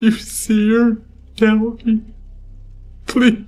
You see her? Tell me. Please.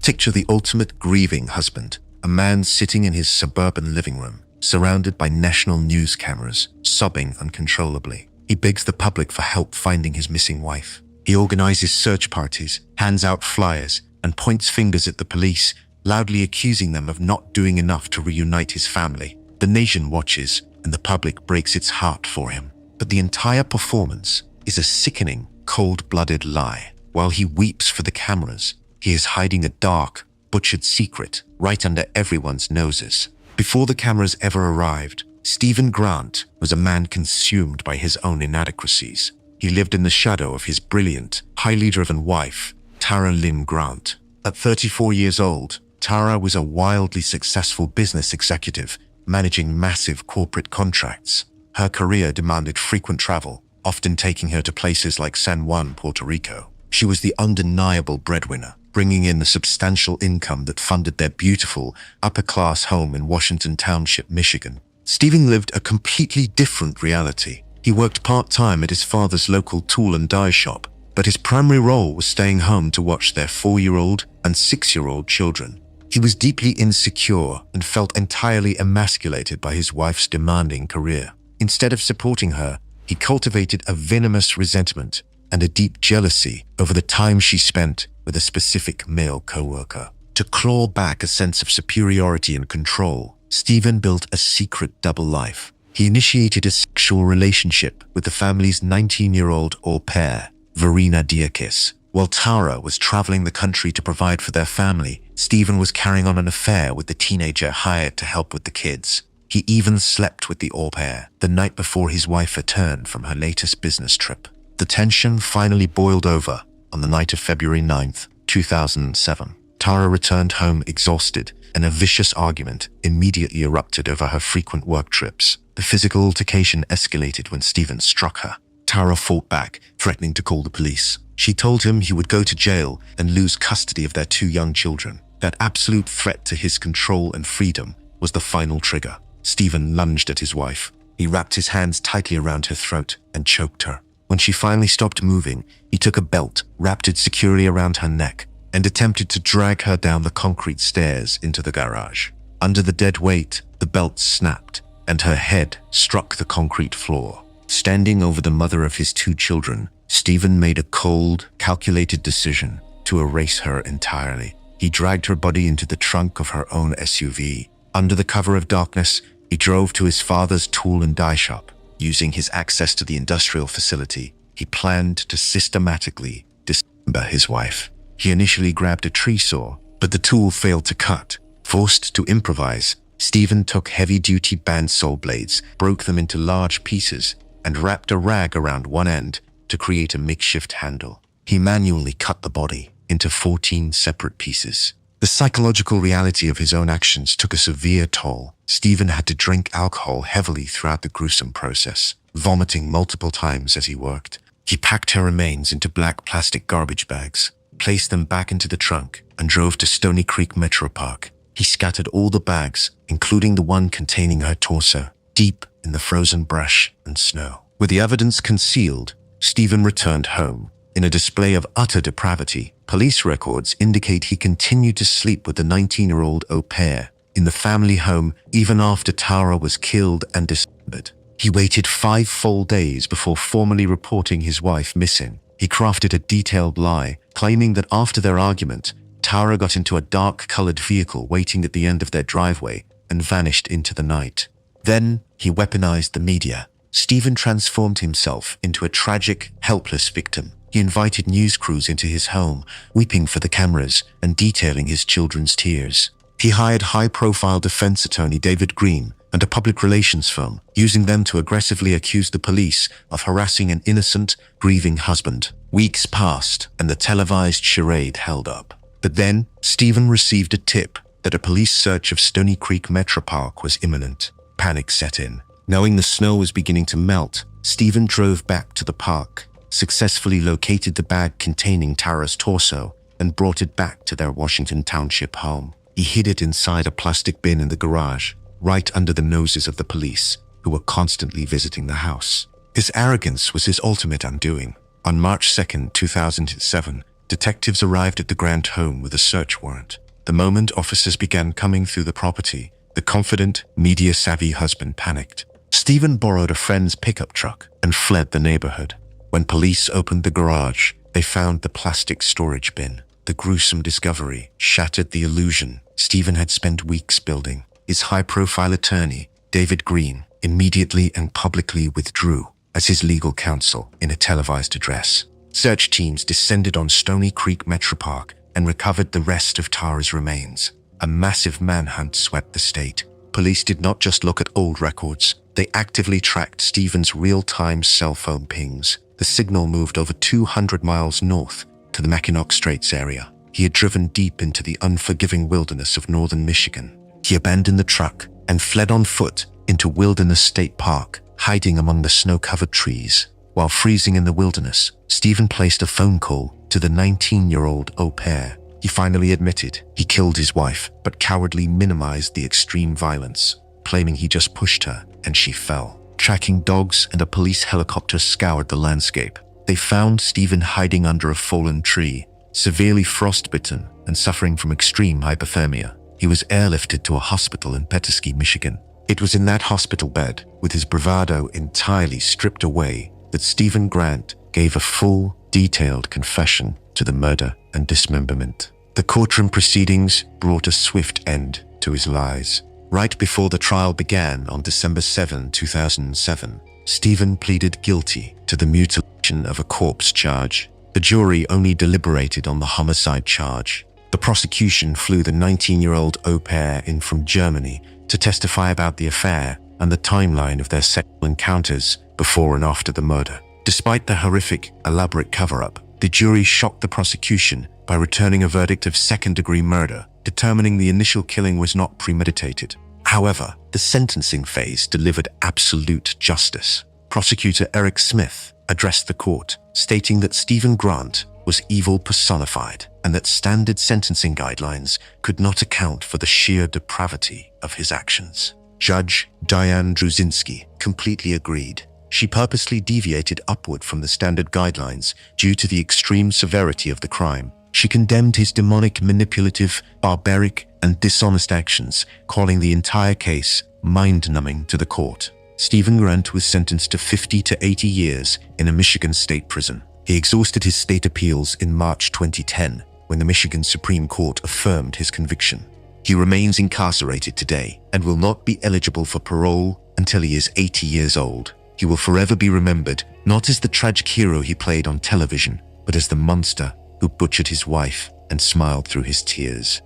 Picture the ultimate grieving husband, a man sitting in his suburban living room, surrounded by national news cameras, sobbing uncontrollably. He begs the public for help finding his missing wife. He organizes search parties, hands out flyers, and points fingers at the police, loudly accusing them of not doing enough to reunite his family. The nation watches, and the public breaks its heart for him. But the entire performance is a sickening, cold-blooded lie. While he weeps for the cameras, he is hiding a dark, butchered secret right under everyone's noses. Before the cameras ever arrived, Stephen Grant was a man consumed by his own inadequacies. He lived in the shadow of his brilliant, highly driven wife, Tara Lynn Grant. At 34 years old, Tara was a wildly successful business executive, managing massive corporate contracts. Her career demanded frequent travel, often taking her to places like San Juan, Puerto Rico. She was the undeniable breadwinner, bringing in the substantial income that funded their beautiful, upper-class home in Washington Township, Michigan. Stephen lived a completely different reality. He worked part-time at his father's local tool and die shop, but his primary role was staying home to watch their 4-year-old and 6-year-old children. He was deeply insecure and felt entirely emasculated by his wife's demanding career. Instead of supporting her, he cultivated a venomous resentment and a deep jealousy over the time she spent with a specific male co-worker. To claw back a sense of superiority and control, Stephen built a secret double life. He initiated a sexual relationship with the family's 19-year-old au pair, Verena Diakis. While Tara was traveling the country to provide for their family, Stephen was carrying on an affair with the teenager hired to help with the kids. He even slept with the au pair the night before his wife returned from her latest business trip. The tension finally boiled over on the night of February 9th, 2007. Tara returned home exhausted, and a vicious argument immediately erupted over her frequent work trips. The physical altercation escalated when Stephen struck her. Tara fought back, threatening to call the police. She told him he would go to jail and lose custody of their 2 young children. That absolute threat to his control and freedom was the final trigger. Stephen lunged at his wife. He wrapped his hands tightly around her throat and choked her. When she finally stopped moving, he took a belt, wrapped it securely around her neck, and attempted to drag her down the concrete stairs into the garage. Under the dead weight, the belt snapped, and her head struck the concrete floor. Standing over the mother of his 2 children, Stephen made a cold, calculated decision to erase her entirely. He dragged her body into the trunk of her own SUV. Under the cover of darkness, he drove to his father's tool and die shop. Using his access to the industrial facility, he planned to systematically dismember his wife. He initially grabbed a tree saw, but the tool failed to cut. Forced to improvise, Stephen took heavy-duty bandsaw blades, broke them into large pieces, and wrapped a rag around one end to create a makeshift handle. He manually cut the body into 14 separate pieces. The psychological reality of his own actions took a severe toll. Stephen had to drink alcohol heavily throughout the gruesome process, vomiting multiple times as he worked. He packed her remains into black plastic garbage bags, placed them back into the trunk, and drove to Stony Creek Metro Park. He scattered all the bags, including the one containing her torso, deep in the frozen brush and snow. With the evidence concealed, Stephen returned home. In a display of utter depravity, police records indicate he continued to sleep with the 19-year-old au pair in the family home even after Tara was killed and dismembered. He waited 5 full days before formally reporting his wife missing. He crafted a detailed lie, claiming that after their argument, Tara got into a dark-colored vehicle waiting at the end of their driveway and vanished into the night. Then he weaponized the media. Stephen transformed himself into a tragic, helpless victim. He invited news crews into his home, weeping for the cameras and detailing his children's tears. He hired high-profile defense attorney David Green and a public relations firm, using them to aggressively accuse the police of harassing an innocent, grieving husband. Weeks passed, and the televised charade held up. But then, Stephen received a tip that a police search of Stony Creek Metro Park was imminent. Panic set in. Knowing the snow was beginning to melt, Stephen drove back to the park, successfully located the bag containing Tara's torso, and brought it back to their Washington Township home. He hid it inside a plastic bin in the garage, right under the noses of the police, who were constantly visiting the house. His arrogance was his ultimate undoing. On March 2, 2007, detectives arrived at the Grant home with a search warrant. The moment officers began coming through the property, the confident, media-savvy husband panicked. Stephen borrowed a friend's pickup truck and fled the neighborhood. When police opened the garage, they found the plastic storage bin. The gruesome discovery shattered the illusion Stephen had spent weeks building. His high-profile attorney, David Green, immediately and publicly withdrew as his legal counsel in a televised address. Search teams descended on Stony Creek Metro Park and recovered the rest of Tara's remains. A massive manhunt swept the state. Police did not just look at old records, they actively tracked Stephen's real-time cell phone pings. The signal moved over 200 miles north to the Mackinac Straits area. He had driven deep into the unforgiving wilderness of northern Michigan. He abandoned the truck and fled on foot into Wilderness State Park, hiding among the snow-covered trees. While freezing in the wilderness, Stephen placed a phone call to the 19-year-old au pair. He finally admitted he killed his wife, but cowardly minimized the extreme violence, claiming he just pushed her and she fell. Tracking dogs and a police helicopter scoured the landscape. They found Stephen hiding under a fallen tree, severely frostbitten and suffering from extreme hypothermia. He was airlifted to a hospital in Petoskey, Michigan. It was in that hospital bed, with his bravado entirely stripped away, that Stephen Grant gave a full, detailed confession to the murder and dismemberment. The courtroom proceedings brought a swift end to his lies. Right before the trial began on December 7, 2007, Stephen pleaded guilty to the mutilation of a corpse charge. The jury only deliberated on the homicide charge. The prosecution flew the 19-year-old au pair in from Germany to testify about the affair and the timeline of their sexual encounters before and after the murder. Despite the horrific, elaborate cover-up, the jury shocked the prosecution by returning a verdict of second-degree murder, determining the initial killing was not premeditated. However, the sentencing phase delivered absolute justice. Prosecutor Eric Smith addressed the court, stating that Stephen Grant was evil personified and that standard sentencing guidelines could not account for the sheer depravity of his actions. Judge Diane Druzinski completely agreed. She purposely deviated upward from the standard guidelines due to the extreme severity of the crime. She condemned his demonic, manipulative, barbaric, and dishonest actions, calling the entire case mind-numbing to the court. Stephen Grant was sentenced to 50 to 80 years in a Michigan state prison. He exhausted his state appeals in March 2010, when the Michigan Supreme Court affirmed his conviction. He remains incarcerated today and will not be eligible for parole until he is 80 years old. He will forever be remembered not as the tragic hero he played on television, but as the monster who butchered his wife and smiled through his tears.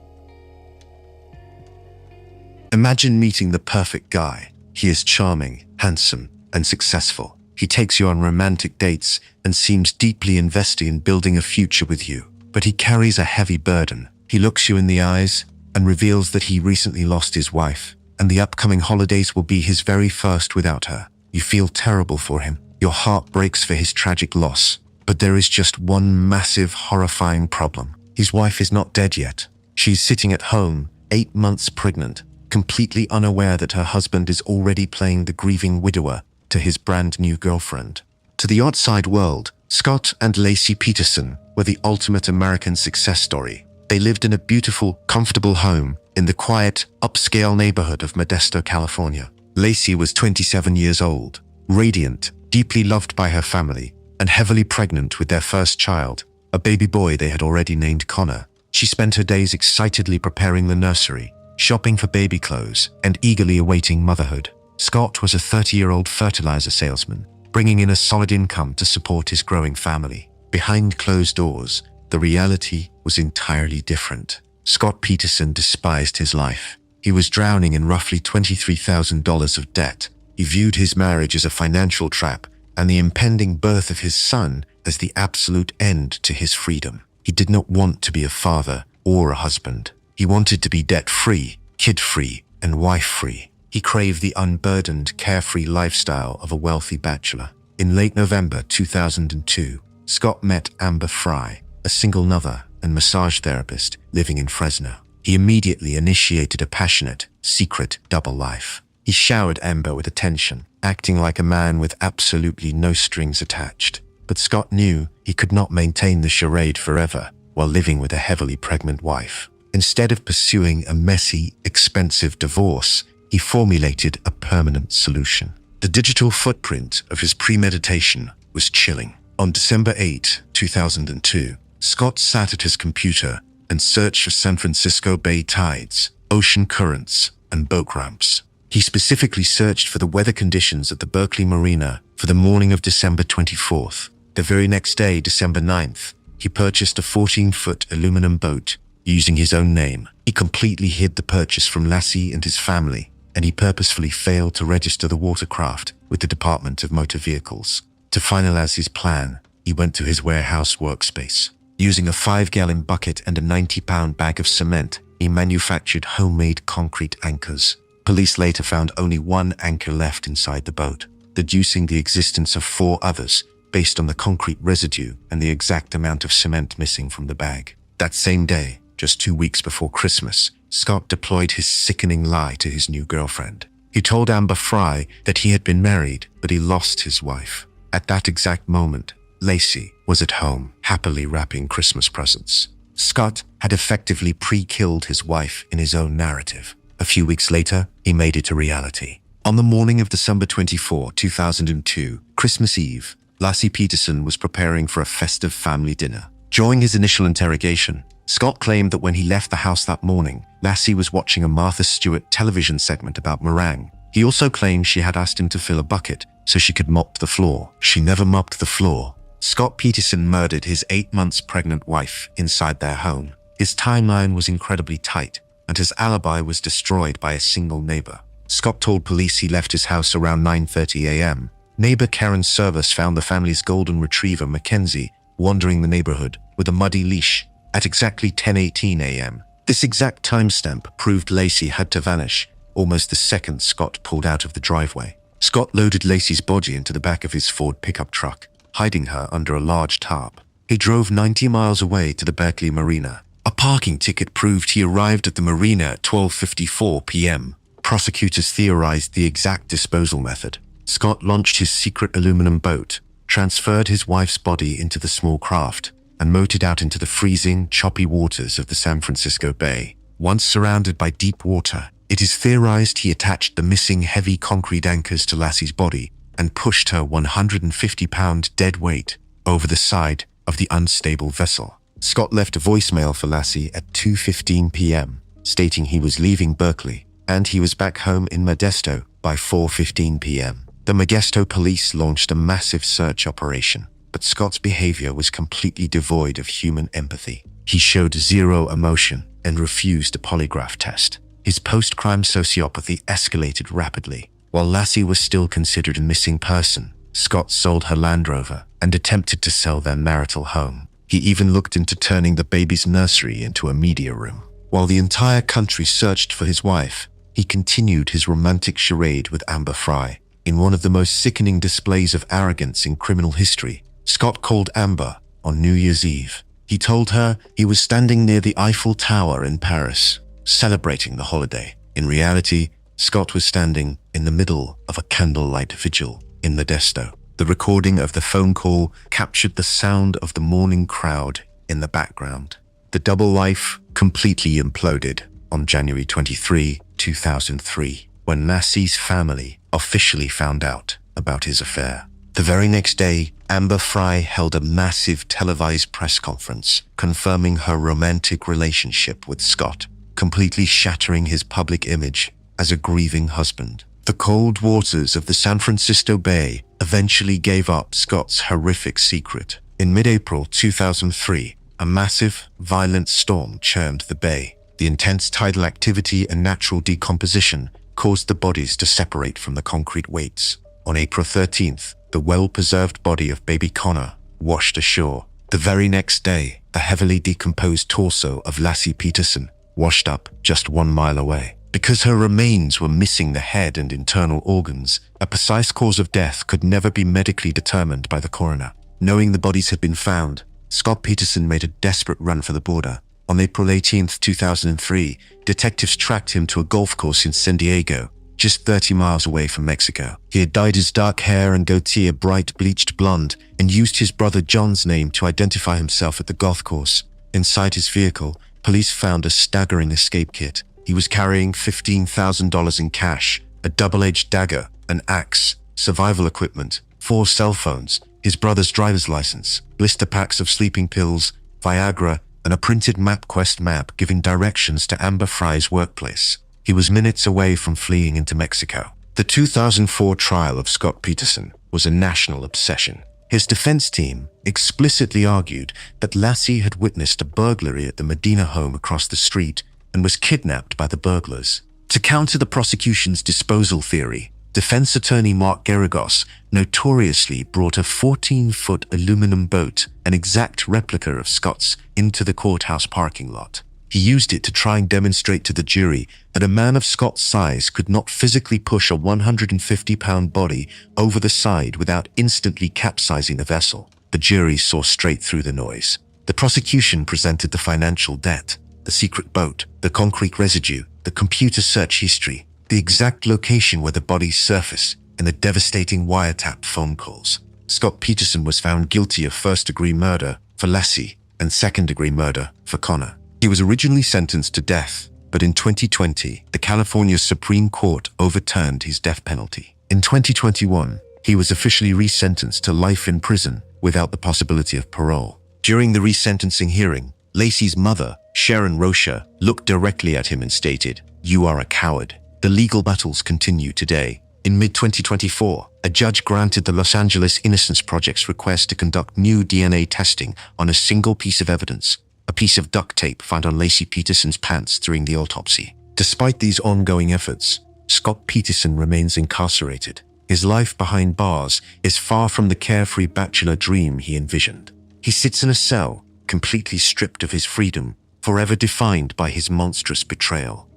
Imagine meeting the perfect guy. He is charming, handsome, and successful. He takes you on romantic dates and seems deeply invested in building a future with you. But he carries a heavy burden. He looks you in the eyes and reveals that he recently lost his wife, and the upcoming holidays will be his very first without her. You feel terrible for him. Your heart breaks for his tragic loss. But there is just one massive, horrifying problem. His wife is not dead yet. She's sitting at home, 8 months pregnant, completely unaware that her husband is already playing the grieving widower to his brand new girlfriend. To the outside world, Scott and Lacey Peterson were the ultimate American success story. They lived in a beautiful, comfortable home in the quiet, upscale neighborhood of Modesto, California. Lacey was 27 years old, radiant, deeply loved by her family, and heavily pregnant with their first child, a baby boy they had already named Connor. She spent her days excitedly preparing the nursery, shopping for baby clothes, and eagerly awaiting motherhood. Scott was a 30-year-old fertilizer salesman, bringing in a solid income to support his growing family. Behind closed doors, the reality was entirely different. Scott Peterson despised his life. He was drowning in roughly $23,000 of debt. He viewed his marriage as a financial trap and the impending birth of his son as the absolute end to his freedom. He did not want to be a father or a husband. He wanted to be debt-free, kid-free, and wife-free. He craved the unburdened, carefree lifestyle of a wealthy bachelor. In late November 2002, Scott met Amber Fry, a single mother and massage therapist living in Fresno. He immediately initiated a passionate, secret double life. He showered Amber with attention, acting like a man with absolutely no strings attached. but Scott knew he could not maintain the charade forever while living with a heavily pregnant wife. Instead of pursuing a messy, expensive divorce, he formulated a permanent solution. The digital footprint of his premeditation was chilling. On December 8, 2002, Scott sat at his computer and searched for San Francisco Bay tides, ocean currents, and boat ramps. He specifically searched for the weather conditions at the Berkeley Marina for the morning of December 24th. The very next day, December 9th, he purchased a 14-foot aluminum boat using his own name. He completely hid the purchase from Lassie and his family, and he purposefully failed to register the watercraft with the Department of Motor Vehicles. To finalize his plan, he went to his warehouse workspace. Using a 5-gallon bucket and a 90-pound bag of cement, he manufactured homemade concrete anchors. Police later found only one anchor left inside the boat, deducing the existence of 4 others based on the concrete residue and the exact amount of cement missing from the bag. That same day, just 2 weeks before Christmas, Scott deployed his sickening lie to his new girlfriend. He told Amber Fry that he had been married, but he lost his wife. At that exact moment, Lacey was at home, happily wrapping Christmas presents. Scott had effectively pre-killed his wife in his own narrative. A few weeks later, he made it a reality. On the morning of December 24, 2002, Christmas Eve, Lassie Peterson was preparing for a festive family dinner. During his initial interrogation, Scott claimed that when he left the house that morning, Lassie was watching a Martha Stewart television segment about meringue. He also claimed she had asked him to fill a bucket so she could mop the floor. She never mopped the floor. Scott Peterson murdered his 8 months pregnant wife inside their home. His timeline was incredibly tight, and his alibi was destroyed by a single neighbor. Scott told police he left his house around 9:30 a.m. Neighbor Karen Service found the family's golden retriever Mackenzie wandering the neighborhood with a muddy leash at exactly 10:18 a.m. This exact timestamp proved Lacey had to vanish almost the second Scott pulled out of the driveway. Scott loaded Lacey's body into the back of his Ford pickup truck, hiding her under a large tarp. He drove 90 miles away to the Berkeley Marina. A parking ticket proved he arrived at the marina at 12:54 p.m. Prosecutors theorized the exact disposal method. Scott launched his secret aluminum boat, transferred his wife's body into the small craft, and motored out into the freezing, choppy waters of the San Francisco Bay. Once surrounded by deep water, it is theorized he attached the missing heavy concrete anchors to Lassie's body and pushed her 150-pound dead weight over the side of the unstable vessel. Scott left a voicemail for Lassie at 2:15 p.m., stating he was leaving Berkeley and he was back home in Modesto by 4:15 p.m. The Modesto police launched a massive search operation, but Scott's behavior was completely devoid of human empathy. He showed zero emotion and refused a polygraph test. His post-crime sociopathy escalated rapidly. While Lassie was still considered a missing person, Scott sold her Land Rover and attempted to sell their marital home. He even looked into turning the baby's nursery into a media room. While the entire country searched for his wife, he continued his romantic charade with Amber Fry. In one of the most sickening displays of arrogance in criminal history, Scott called Amber on New Year's Eve. He told her he was standing near the Eiffel Tower in Paris, celebrating the holiday. In reality, Scott was standing in the middle of a candlelight vigil in Modesto. The recording of the phone call captured the sound of the mourning crowd in the background. The double life completely imploded on January 23, 2003, when Lassie's family officially found out about his affair. The very next day, Amber Fry held a massive televised press conference confirming her romantic relationship with Scott, completely shattering his public image as a grieving husband. The cold waters of the San Francisco Bay eventually gave up Scott's horrific secret. In mid-April 2003, a massive, violent storm churned the bay. The intense tidal activity and natural decomposition caused the bodies to separate from the concrete weights. On April 13th, the well-preserved body of baby Connor washed ashore. The very next day, the heavily decomposed torso of Lassie Peterson washed up just 1 mile away. Because her remains were missing the head and internal organs, a precise cause of death could never be medically determined by the coroner. Knowing the bodies had been found, Scott Peterson made a desperate run for the border. On April 18, 2003, detectives tracked him to a golf course in San Diego, just 30 miles away from Mexico. He had dyed his dark hair and goatee a bright bleached blonde and used his brother John's name to identify himself at the golf course. Inside his vehicle, police found a staggering escape kit. He was carrying $15,000 in cash, a double-edged dagger, an axe, survival equipment, 4 cell phones, his brother's driver's license, blister packs of sleeping pills, Viagra, and a printed MapQuest map giving directions to Amber Fry's workplace. He was minutes away from fleeing into Mexico. The 2004 trial of Scott Peterson was a national obsession. His defense team explicitly argued that Lassie had witnessed a burglary at the Medina home across the street and was kidnapped by the burglars. To counter the prosecution's disposal theory, defense attorney Mark Geragos notoriously brought a 14-foot aluminum boat, an exact replica of Scott's, into the courthouse parking lot. He used it to try and demonstrate to the jury that a man of Scott's size could not physically push a 150-pound body over the side without instantly capsizing the vessel. The jury saw straight through the noise. The prosecution presented the financial debt, the secret boat, the concrete residue, the computer search history, the exact location where the bodies surfaced, and the devastating wiretap phone calls. Scott Peterson was found guilty of first-degree murder for Lassie and second-degree murder for Connor. He was originally sentenced to death, but in 2020, the California Supreme Court overturned his death penalty. In 2021, he was officially resentenced to life in prison without the possibility of parole. During the resentencing hearing, Lacey's mother, Sharon Rocha, looked directly at him and stated, "You are a coward." The legal battles continue today. In mid-2024, a judge granted the Los Angeles Innocence Project's request to conduct new DNA testing on a single piece of evidence, a piece of duct tape found on Lacey Peterson's pants during the autopsy. Despite these ongoing efforts, Scott Peterson remains incarcerated. His life behind bars is far from the carefree bachelor dream he envisioned. He sits in a cell, completely stripped of his freedom, forever defined by his monstrous betrayal.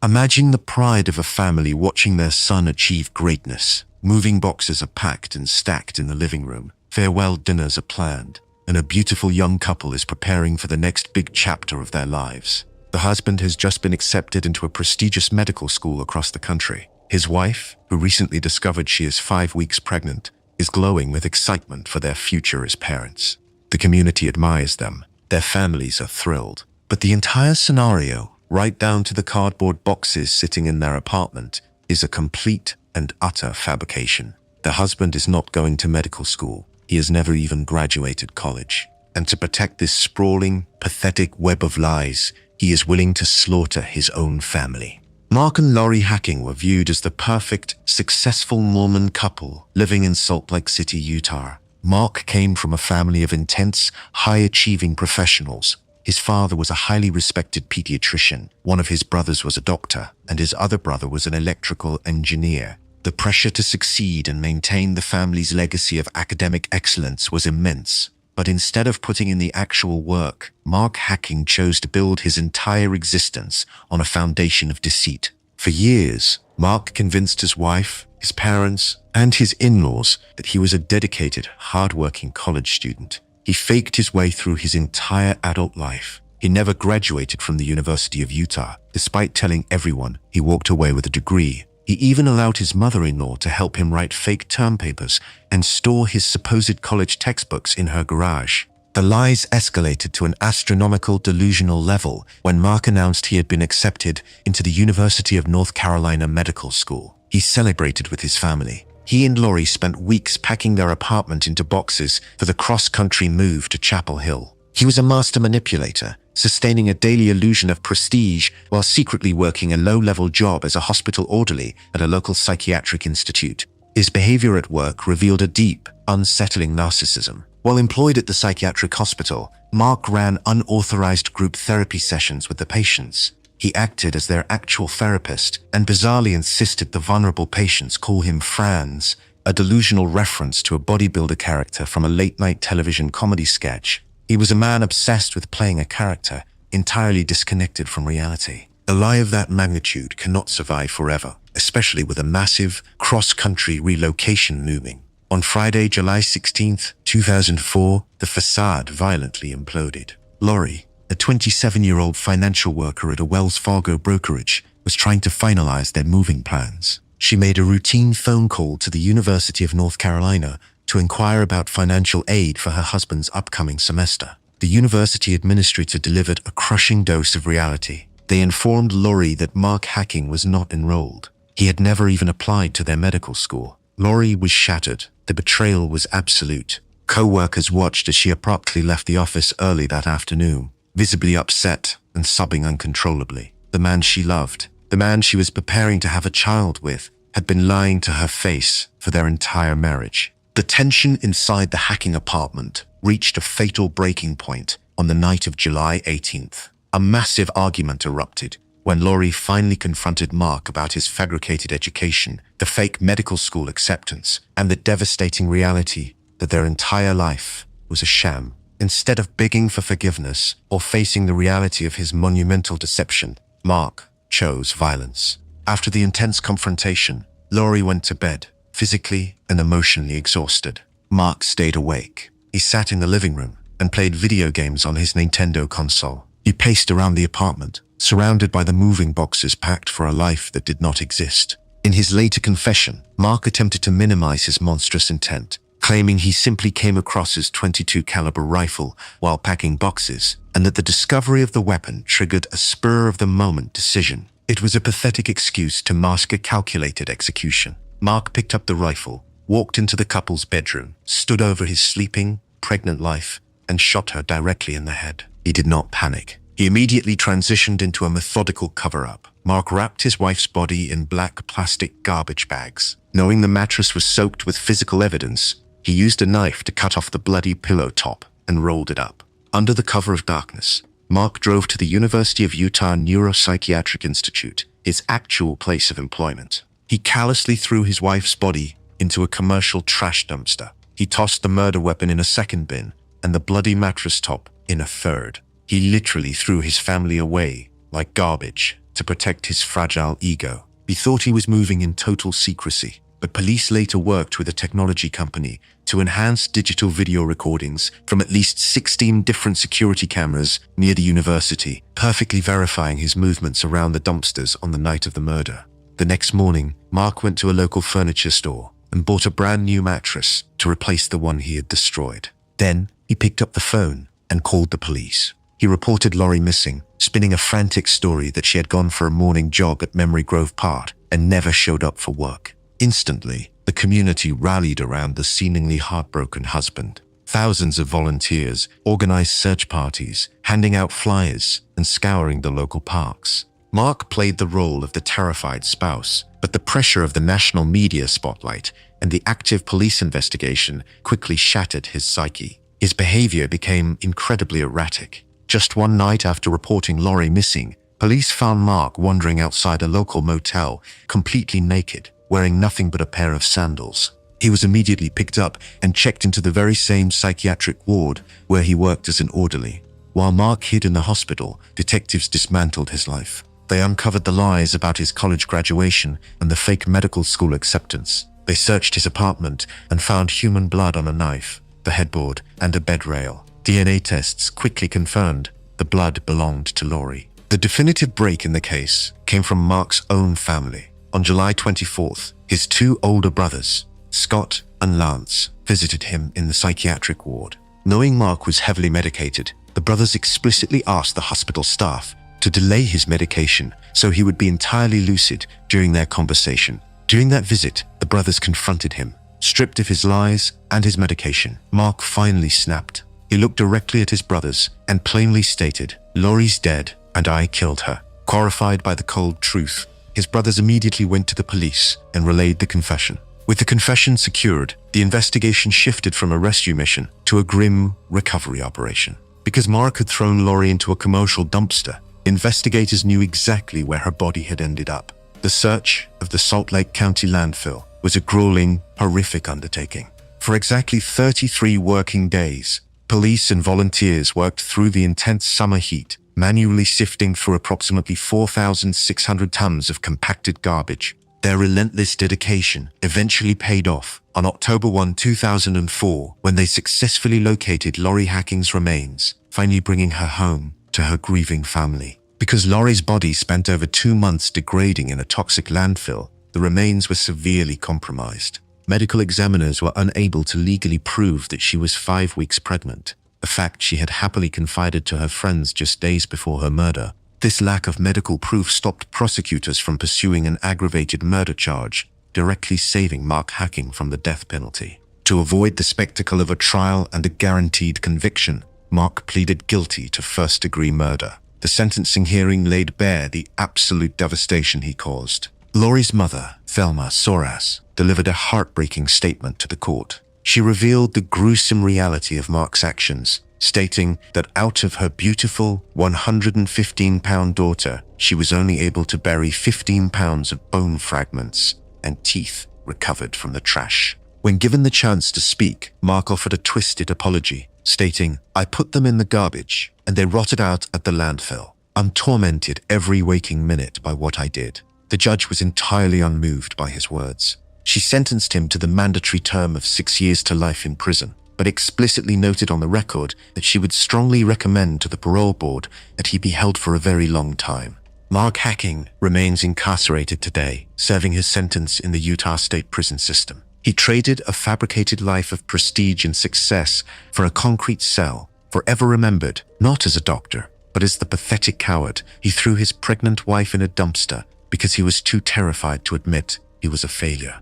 Imagine the pride of a family watching their son achieve greatness. Moving boxes are packed and stacked in the living room. Farewell dinners are planned, and a beautiful young couple is preparing for the next big chapter of their lives. The husband has just been accepted into a prestigious medical school across the country. His wife, who recently discovered she is 5 weeks pregnant, is glowing with excitement for their future as parents. The community admires them. Their families are thrilled. But the entire scenario, right down to the cardboard boxes sitting in their apartment, is a complete and utter fabrication. The husband is not going to medical school. He has never even graduated college. And to protect this sprawling, pathetic web of lies, he is willing to slaughter his own family. Mark and Lori Hacking were viewed as the perfect, successful Mormon couple living in Salt Lake City, Utah. Mark came from a family of intense, high-achieving professionals. His father was a highly respected pediatrician, one of his brothers was a doctor, and his other brother was an electrical engineer. The pressure to succeed and maintain the family's legacy of academic excellence was immense. But instead of putting in the actual work, Mark Hacking chose to build his entire existence on a foundation of deceit. For years, Mark convinced his wife, his parents, and his in-laws that he was a dedicated, hard-working college student. He faked his way through his entire adult life. He never graduated from the University of Utah. Despite telling everyone he walked away with a degree, he even allowed his mother-in-law to help him write fake term papers and store his supposed college textbooks in her garage. The lies escalated to an astronomical delusional level when Mark announced he had been accepted into the University of North Carolina Medical School. He celebrated with his family. He and Lori spent weeks packing their apartment into boxes for the cross-country move to Chapel Hill. He was a master manipulator, sustaining a daily illusion of prestige while secretly working a low-level job as a hospital orderly at a local psychiatric institute. His behavior at work revealed a deep, unsettling narcissism. While employed at the psychiatric hospital, Mark ran unauthorized group therapy sessions with the patients. He acted as their actual therapist and bizarrely insisted the vulnerable patients call him Franz, a delusional reference to a bodybuilder character from a late-night television comedy sketch. He was a man obsessed with playing a character, entirely disconnected from reality. A lie of that magnitude cannot survive forever, especially with a massive, cross-country relocation looming. On Friday, July 16, 2004, the facade violently imploded. Lori, a 27-year-old financial worker at a Wells Fargo brokerage, was trying to finalize their moving plans. She made a routine phone call to the University of North Carolina to inquire about financial aid for her husband's upcoming semester. The university administrator delivered a crushing dose of reality. They informed Lori that Mark Hacking was not enrolled. He had never even applied to their medical school. Lori was shattered. The betrayal was absolute. Co-workers watched as she abruptly left the office early that afternoon, visibly upset and sobbing uncontrollably. The man she loved, the man she was preparing to have a child with, had been lying to her face for their entire marriage. The tension inside the Hacking apartment reached a fatal breaking point on the night of July 18th. A massive argument erupted when Lori finally confronted Mark about his fabricated education, the fake medical school acceptance, and the devastating reality that their entire life was a sham. Instead of begging for forgiveness or facing the reality of his monumental deception, Mark chose violence. After the intense confrontation, Lori went to bed, physically and emotionally exhausted. Mark stayed awake. He sat in the living room and played video games on his Nintendo console. He paced around the apartment, surrounded by the moving boxes packed for a life that did not exist. In his later confession, Mark attempted to minimize his monstrous intent, claiming he simply came across his .22 caliber rifle while packing boxes, and that the discovery of the weapon triggered a spur-of-the-moment decision. It was a pathetic excuse to mask a calculated execution. Mark picked up the rifle, walked into the couple's bedroom, stood over his sleeping, pregnant wife, and shot her directly in the head. He did not panic. He immediately transitioned into a methodical cover-up. Mark wrapped his wife's body in black plastic garbage bags. Knowing the mattress was soaked with physical evidence, he used a knife to cut off the bloody pillow top and rolled it up. Under the cover of darkness, Mark drove to the University of Utah Neuropsychiatric Institute, his actual place of employment. He callously threw his wife's body into a commercial trash dumpster. He tossed the murder weapon in a second bin and the bloody mattress top in a third. He literally threw his family away like garbage to protect his fragile ego. He thought he was moving in total secrecy, but police later worked with a technology company to enhance digital video recordings from at least 16 different security cameras near the university, perfectly verifying his movements around the dumpsters on the night of the murder. The next morning, Mark went to a local furniture store and bought a brand new mattress to replace the one he had destroyed. Then, he picked up the phone and called the police. He reported Lori missing, spinning a frantic story that she had gone for a morning jog at Memory Grove Park and never showed up for work. Instantly, the community rallied around the seemingly heartbroken husband. Thousands of volunteers organized search parties, handing out flyers and scouring the local parks. Mark played the role of the terrified spouse, but the pressure of the national media spotlight and the active police investigation quickly shattered his psyche. His behavior became incredibly erratic. Just one night after reporting Lori missing, police found Mark wandering outside a local motel, completely naked, wearing nothing but a pair of sandals. He was immediately picked up and checked into the very same psychiatric ward where he worked as an orderly. While Mark hid in the hospital, detectives dismantled his life. They uncovered the lies about his college graduation and the fake medical school acceptance. They searched his apartment and found human blood on a knife, the headboard, and a bed rail. DNA tests quickly confirmed the blood belonged to Lori. The definitive break in the case came from Mark's own family. On July 24th, his two older brothers, Scott and Lance, visited him in the psychiatric ward. Knowing Mark was heavily medicated, the brothers explicitly asked the hospital staff to delay his medication so he would be entirely lucid during their conversation. During that visit, the brothers confronted him. Stripped of his lies and his medication, Mark finally snapped. He looked directly at his brothers and plainly stated, "Lori's dead and I killed her." Horrified by the cold truth, his brothers immediately went to the police and relayed the confession. With the confession secured, the investigation shifted from a rescue mission to a grim recovery operation. Because Mark had thrown Lori into a commercial dumpster, investigators knew exactly where her body had ended up. The search of the Salt Lake County landfill was a grueling, horrific undertaking. For exactly 33 working days, police and volunteers worked through the intense summer heat, manually sifting through approximately 4,600 tons of compacted garbage. Their relentless dedication eventually paid off on October 1, 2004, when they successfully located Lori Hacking's remains, finally bringing her home to her grieving family. Because Laurie's body spent over 2 months degrading in a toxic landfill, the remains were severely compromised. Medical examiners were unable to legally prove that she was 5 weeks pregnant, a fact she had happily confided to her friends just days before her murder. This lack of medical proof stopped prosecutors from pursuing an aggravated murder charge, directly saving Mark Hacking from the death penalty. To avoid the spectacle of a trial and a guaranteed conviction, Mark pleaded guilty to first-degree murder. The sentencing hearing laid bare the absolute devastation he caused. Laurie's mother, Thelma Soras, delivered a heartbreaking statement to the court. She revealed the gruesome reality of Mark's actions, stating that out of her beautiful 115-pound daughter, she was only able to bury 15 pounds of bone fragments and teeth recovered from the trash. When given the chance to speak, Mark offered a twisted apology, stating, "I put them in the garbage, and they rotted out at the landfill. I'm tormented every waking minute by what I did." The judge was entirely unmoved by his words. She sentenced him to the mandatory term of 6 years to life in prison, but explicitly noted on the record that she would strongly recommend to the parole board that he be held for a very long time. Mark Hacking remains incarcerated today, serving his sentence in the Utah State prison system. He traded a fabricated life of prestige and success for a concrete cell, forever remembered not as a doctor, but as the pathetic coward who threw his pregnant wife in a dumpster because he was too terrified to admit he was a failure.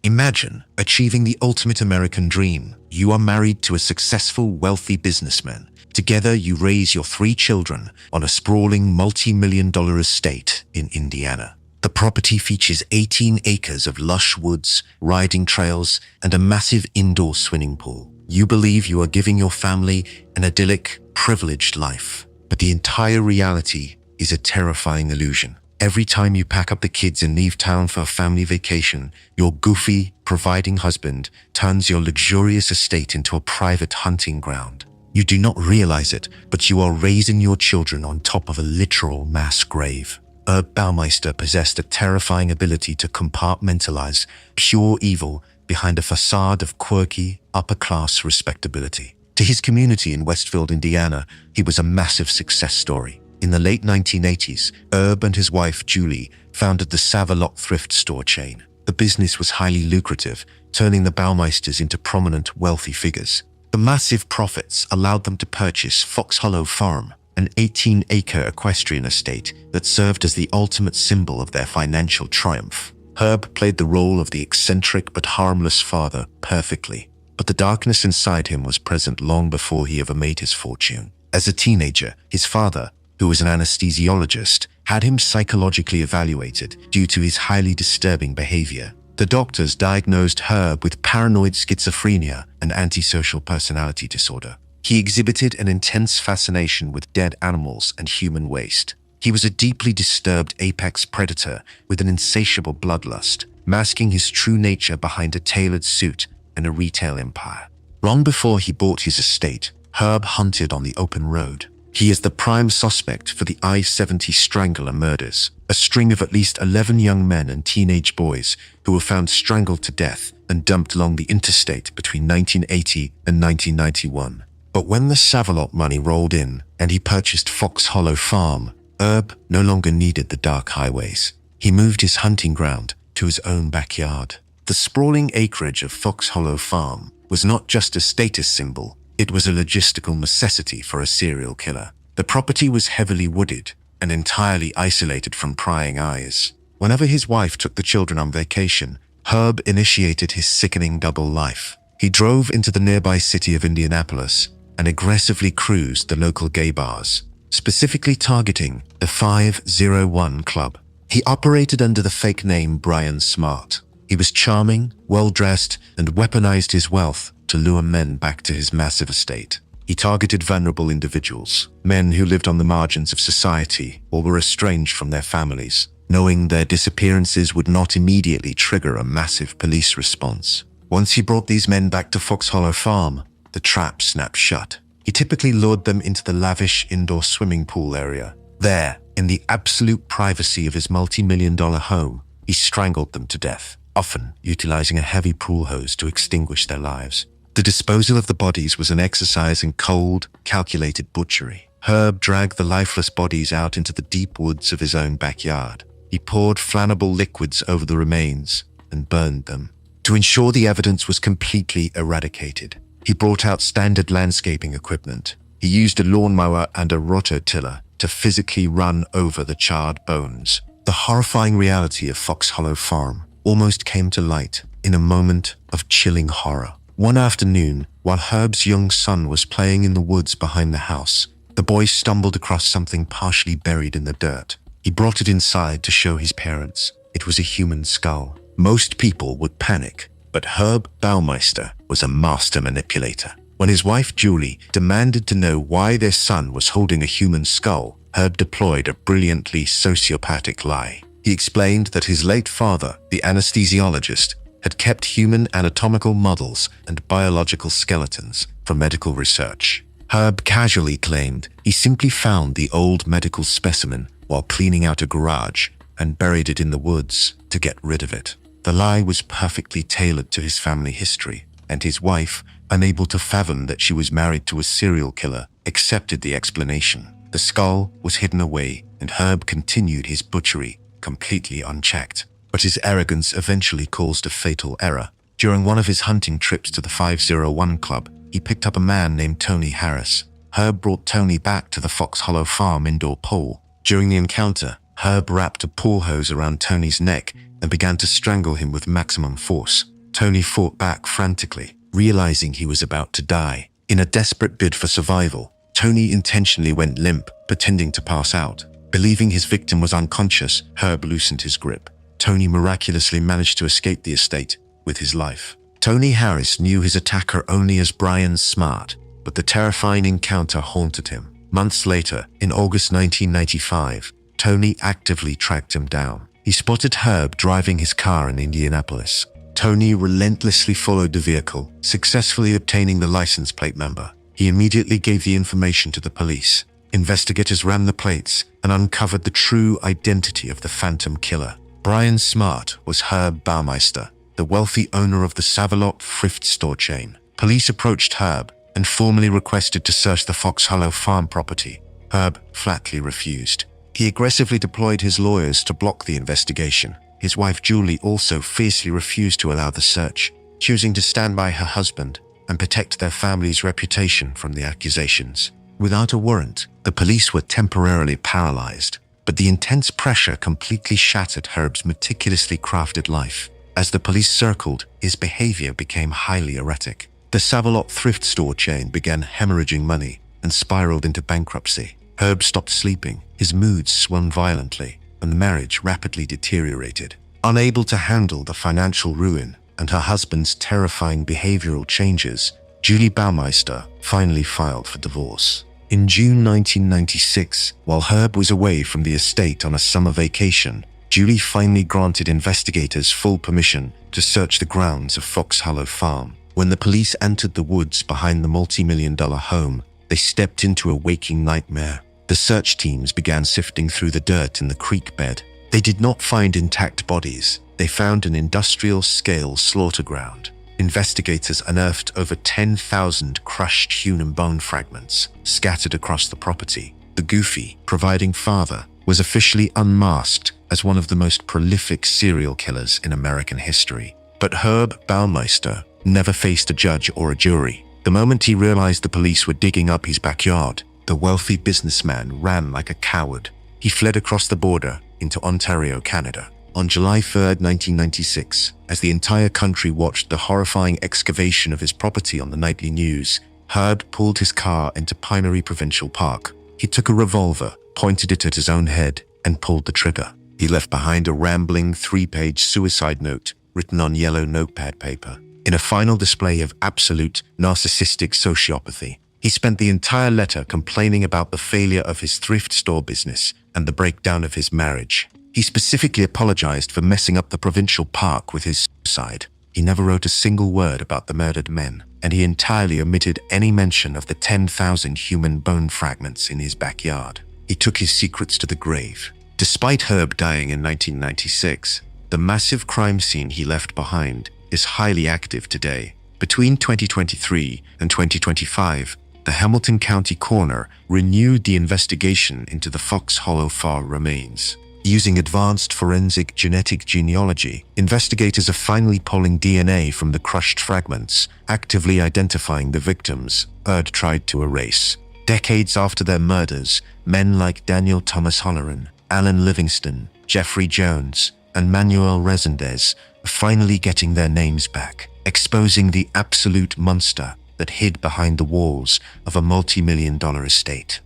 Imagine achieving the ultimate American dream. You are married to a successful, wealthy businessman. Together, you raise your 3 children on a sprawling multi-million-dollar estate in Indiana. The property features 18 acres of lush woods, riding trails, and a massive indoor swimming pool. You believe you are giving your family an idyllic, privileged life. But the entire reality is a terrifying illusion. Every time you pack up the kids and leave town for a family vacation, your goofy, providing husband turns your luxurious estate into a private hunting ground. You do not realize it, but you are raising your children on top of a literal mass grave. Herb Baumeister possessed a terrifying ability to compartmentalize pure evil behind a facade of quirky, upper-class respectability. To his community in Westfield, Indiana, he was a massive success story. In the late 1980s, Herb and his wife, Julie, founded the Save-A-Lot thrift store chain. The business was highly lucrative, turning the Baumeisters into prominent, wealthy figures. The massive profits allowed them to purchase Fox Hollow Farm, an 18-acre equestrian estate that served as the ultimate symbol of their financial triumph. Herb played the role of the eccentric but harmless father perfectly, but the darkness inside him was present long before he ever made his fortune. As a teenager, his father, who was an anesthesiologist, had him psychologically evaluated due to his highly disturbing behavior. The doctors diagnosed Herb with paranoid schizophrenia and antisocial personality disorder. He exhibited an intense fascination with dead animals and human waste. He was a deeply disturbed apex predator with an insatiable bloodlust, masking his true nature behind a tailored suit and a retail empire. Long before he bought his estate, Herb hunted on the open road. He is the prime suspect for the I-70 Strangler murders, a string of at least 11 young men and teenage boys who were found strangled to death and dumped along the interstate between 1980 and 1991. But when the Save-A-Lot money rolled in and he purchased Fox Hollow Farm, Herb no longer needed the dark highways. He moved his hunting ground to his own backyard. The sprawling acreage of Fox Hollow Farm was not just a status symbol, it was a logistical necessity for a serial killer. The property was heavily wooded and entirely isolated from prying eyes. Whenever his wife took the children on vacation, Herb initiated his sickening double life. He drove into the nearby city of Indianapolis and aggressively cruised the local gay bars, specifically targeting the 501 Club. He operated under the fake name Brian Smart. He was charming, well-dressed, and weaponized his wealth to lure men back to his massive estate. He targeted vulnerable individuals, men who lived on the margins of society or were estranged from their families, knowing their disappearances would not immediately trigger a massive police response. Once he brought these men back to Fox Hollow Farm, the trap snapped shut. He typically lured them into the lavish indoor swimming pool area. There, in the absolute privacy of his multi-million-dollar home, he strangled them to death, often utilizing a heavy pool hose to extinguish their lives. The disposal of the bodies was an exercise in cold, calculated butchery. Herb dragged the lifeless bodies out into the deep woods of his own backyard. He poured flammable liquids over the remains and burned them. To ensure the evidence was completely eradicated, he brought out standard landscaping equipment. He used a lawnmower and a rototiller to physically run over the charred bones. The horrifying reality of Fox Hollow Farm almost came to light in a moment of chilling horror. One afternoon, while Herb's young son was playing in the woods behind the house, the boy stumbled across something partially buried in the dirt. He brought it inside to show his parents. It was a human skull. Most people would panic, but Herb Baumeister was a master manipulator. When his wife Julie demanded to know why their son was holding a human skull, Herb deployed a brilliantly sociopathic lie. He explained that his late father, the anesthesiologist, had kept human anatomical models and biological skeletons for medical research. Herb casually claimed he simply found the old medical specimen while cleaning out a garage and buried it in the woods to get rid of it. The lie was perfectly tailored to his family history, and his wife, unable to fathom that she was married to a serial killer, accepted the explanation. The skull was hidden away, and Herb continued his butchery completely unchecked. But his arrogance eventually caused a fatal error. During one of his hunting trips to the 501 Club, he picked up a man named Tony Harris. Herb brought Tony back to the Fox Hollow Farm indoor pool. During the encounter, Herb wrapped a pool hose around Tony's neck and began to strangle him with maximum force. Tony fought back frantically, realizing he was about to die. In a desperate bid for survival, Tony intentionally went limp, pretending to pass out. Believing his victim was unconscious, Herb loosened his grip. Tony miraculously managed to escape the estate with his life. Tony Harris knew his attacker only as Brian Smart, but the terrifying encounter haunted him. Months later, in August 1995, Tony actively tracked him down. He spotted Herb driving his car in Indianapolis. Tony relentlessly followed the vehicle, successfully obtaining the license plate number. He immediately gave the information to the police. Investigators ran the plates and uncovered the true identity of the phantom killer. Brian Smart was Herb Baumeister, the wealthy owner of the Save-A-Lot thrift store chain. Police approached Herb and formally requested to search the Fox Hollow Farm property. Herb flatly refused. He aggressively deployed his lawyers to block the investigation. His wife Julie also fiercely refused to allow the search, choosing to stand by her husband and protect their family's reputation from the accusations. Without a warrant, the police were temporarily paralyzed, but the intense pressure completely shattered Herb's meticulously crafted life. As the police circled, his behavior became highly erratic. The Save-A-Lot thrift store chain began hemorrhaging money and spiraled into bankruptcy. Herb stopped sleeping, his moods swung violently, and the marriage rapidly deteriorated. Unable to handle the financial ruin and her husband's terrifying behavioral changes, Julie Baumeister finally filed for divorce. In June 1996, while Herb was away from the estate on a summer vacation, Julie finally granted investigators full permission to search the grounds of Fox Hollow Farm. When the police entered the woods behind the multi-million-dollar home, they stepped into a waking nightmare. The search teams began sifting through the dirt in the creek bed. They did not find intact bodies. They found an industrial-scale slaughter ground. Investigators unearthed over 10,000 crushed human bone fragments scattered across the property. The goofy, providing father, was officially unmasked as one of the most prolific serial killers in American history. But Herb Baumeister never faced a judge or a jury. The moment he realized the police were digging up his backyard, the wealthy businessman ran like a coward. He fled across the border into Ontario, Canada. On July 3, 1996, as the entire country watched the horrifying excavation of his property on the nightly news, Herb pulled his car into Pinery Provincial Park. He took a revolver, pointed it at his own head, and pulled the trigger. He left behind a rambling 3-page suicide note written on yellow notepad paper. In a final display of absolute narcissistic sociopathy, he spent the entire letter complaining about the failure of his thrift store business and the breakdown of his marriage. He specifically apologized for messing up the provincial park with his suicide. He never wrote a single word about the murdered men, and he entirely omitted any mention of the 10,000 human bone fragments in his backyard. He took his secrets to the grave. Despite Herb dying in 1996, the massive crime scene he left behind is highly active today. Between 2023 and 2025, the Hamilton County coroner renewed the investigation into the Fox Hollow Farm remains. Using advanced forensic genetic genealogy, investigators are finally pulling DNA from the crushed fragments, actively identifying the victims Herb tried to erase. Decades after their murders, men like Daniel Thomas Halloran, Alan Livingston, Jeffrey Jones, and Manuel Resendez are finally getting their names back, exposing the absolute monster that hid behind the walls of a multi-million-dollar estate.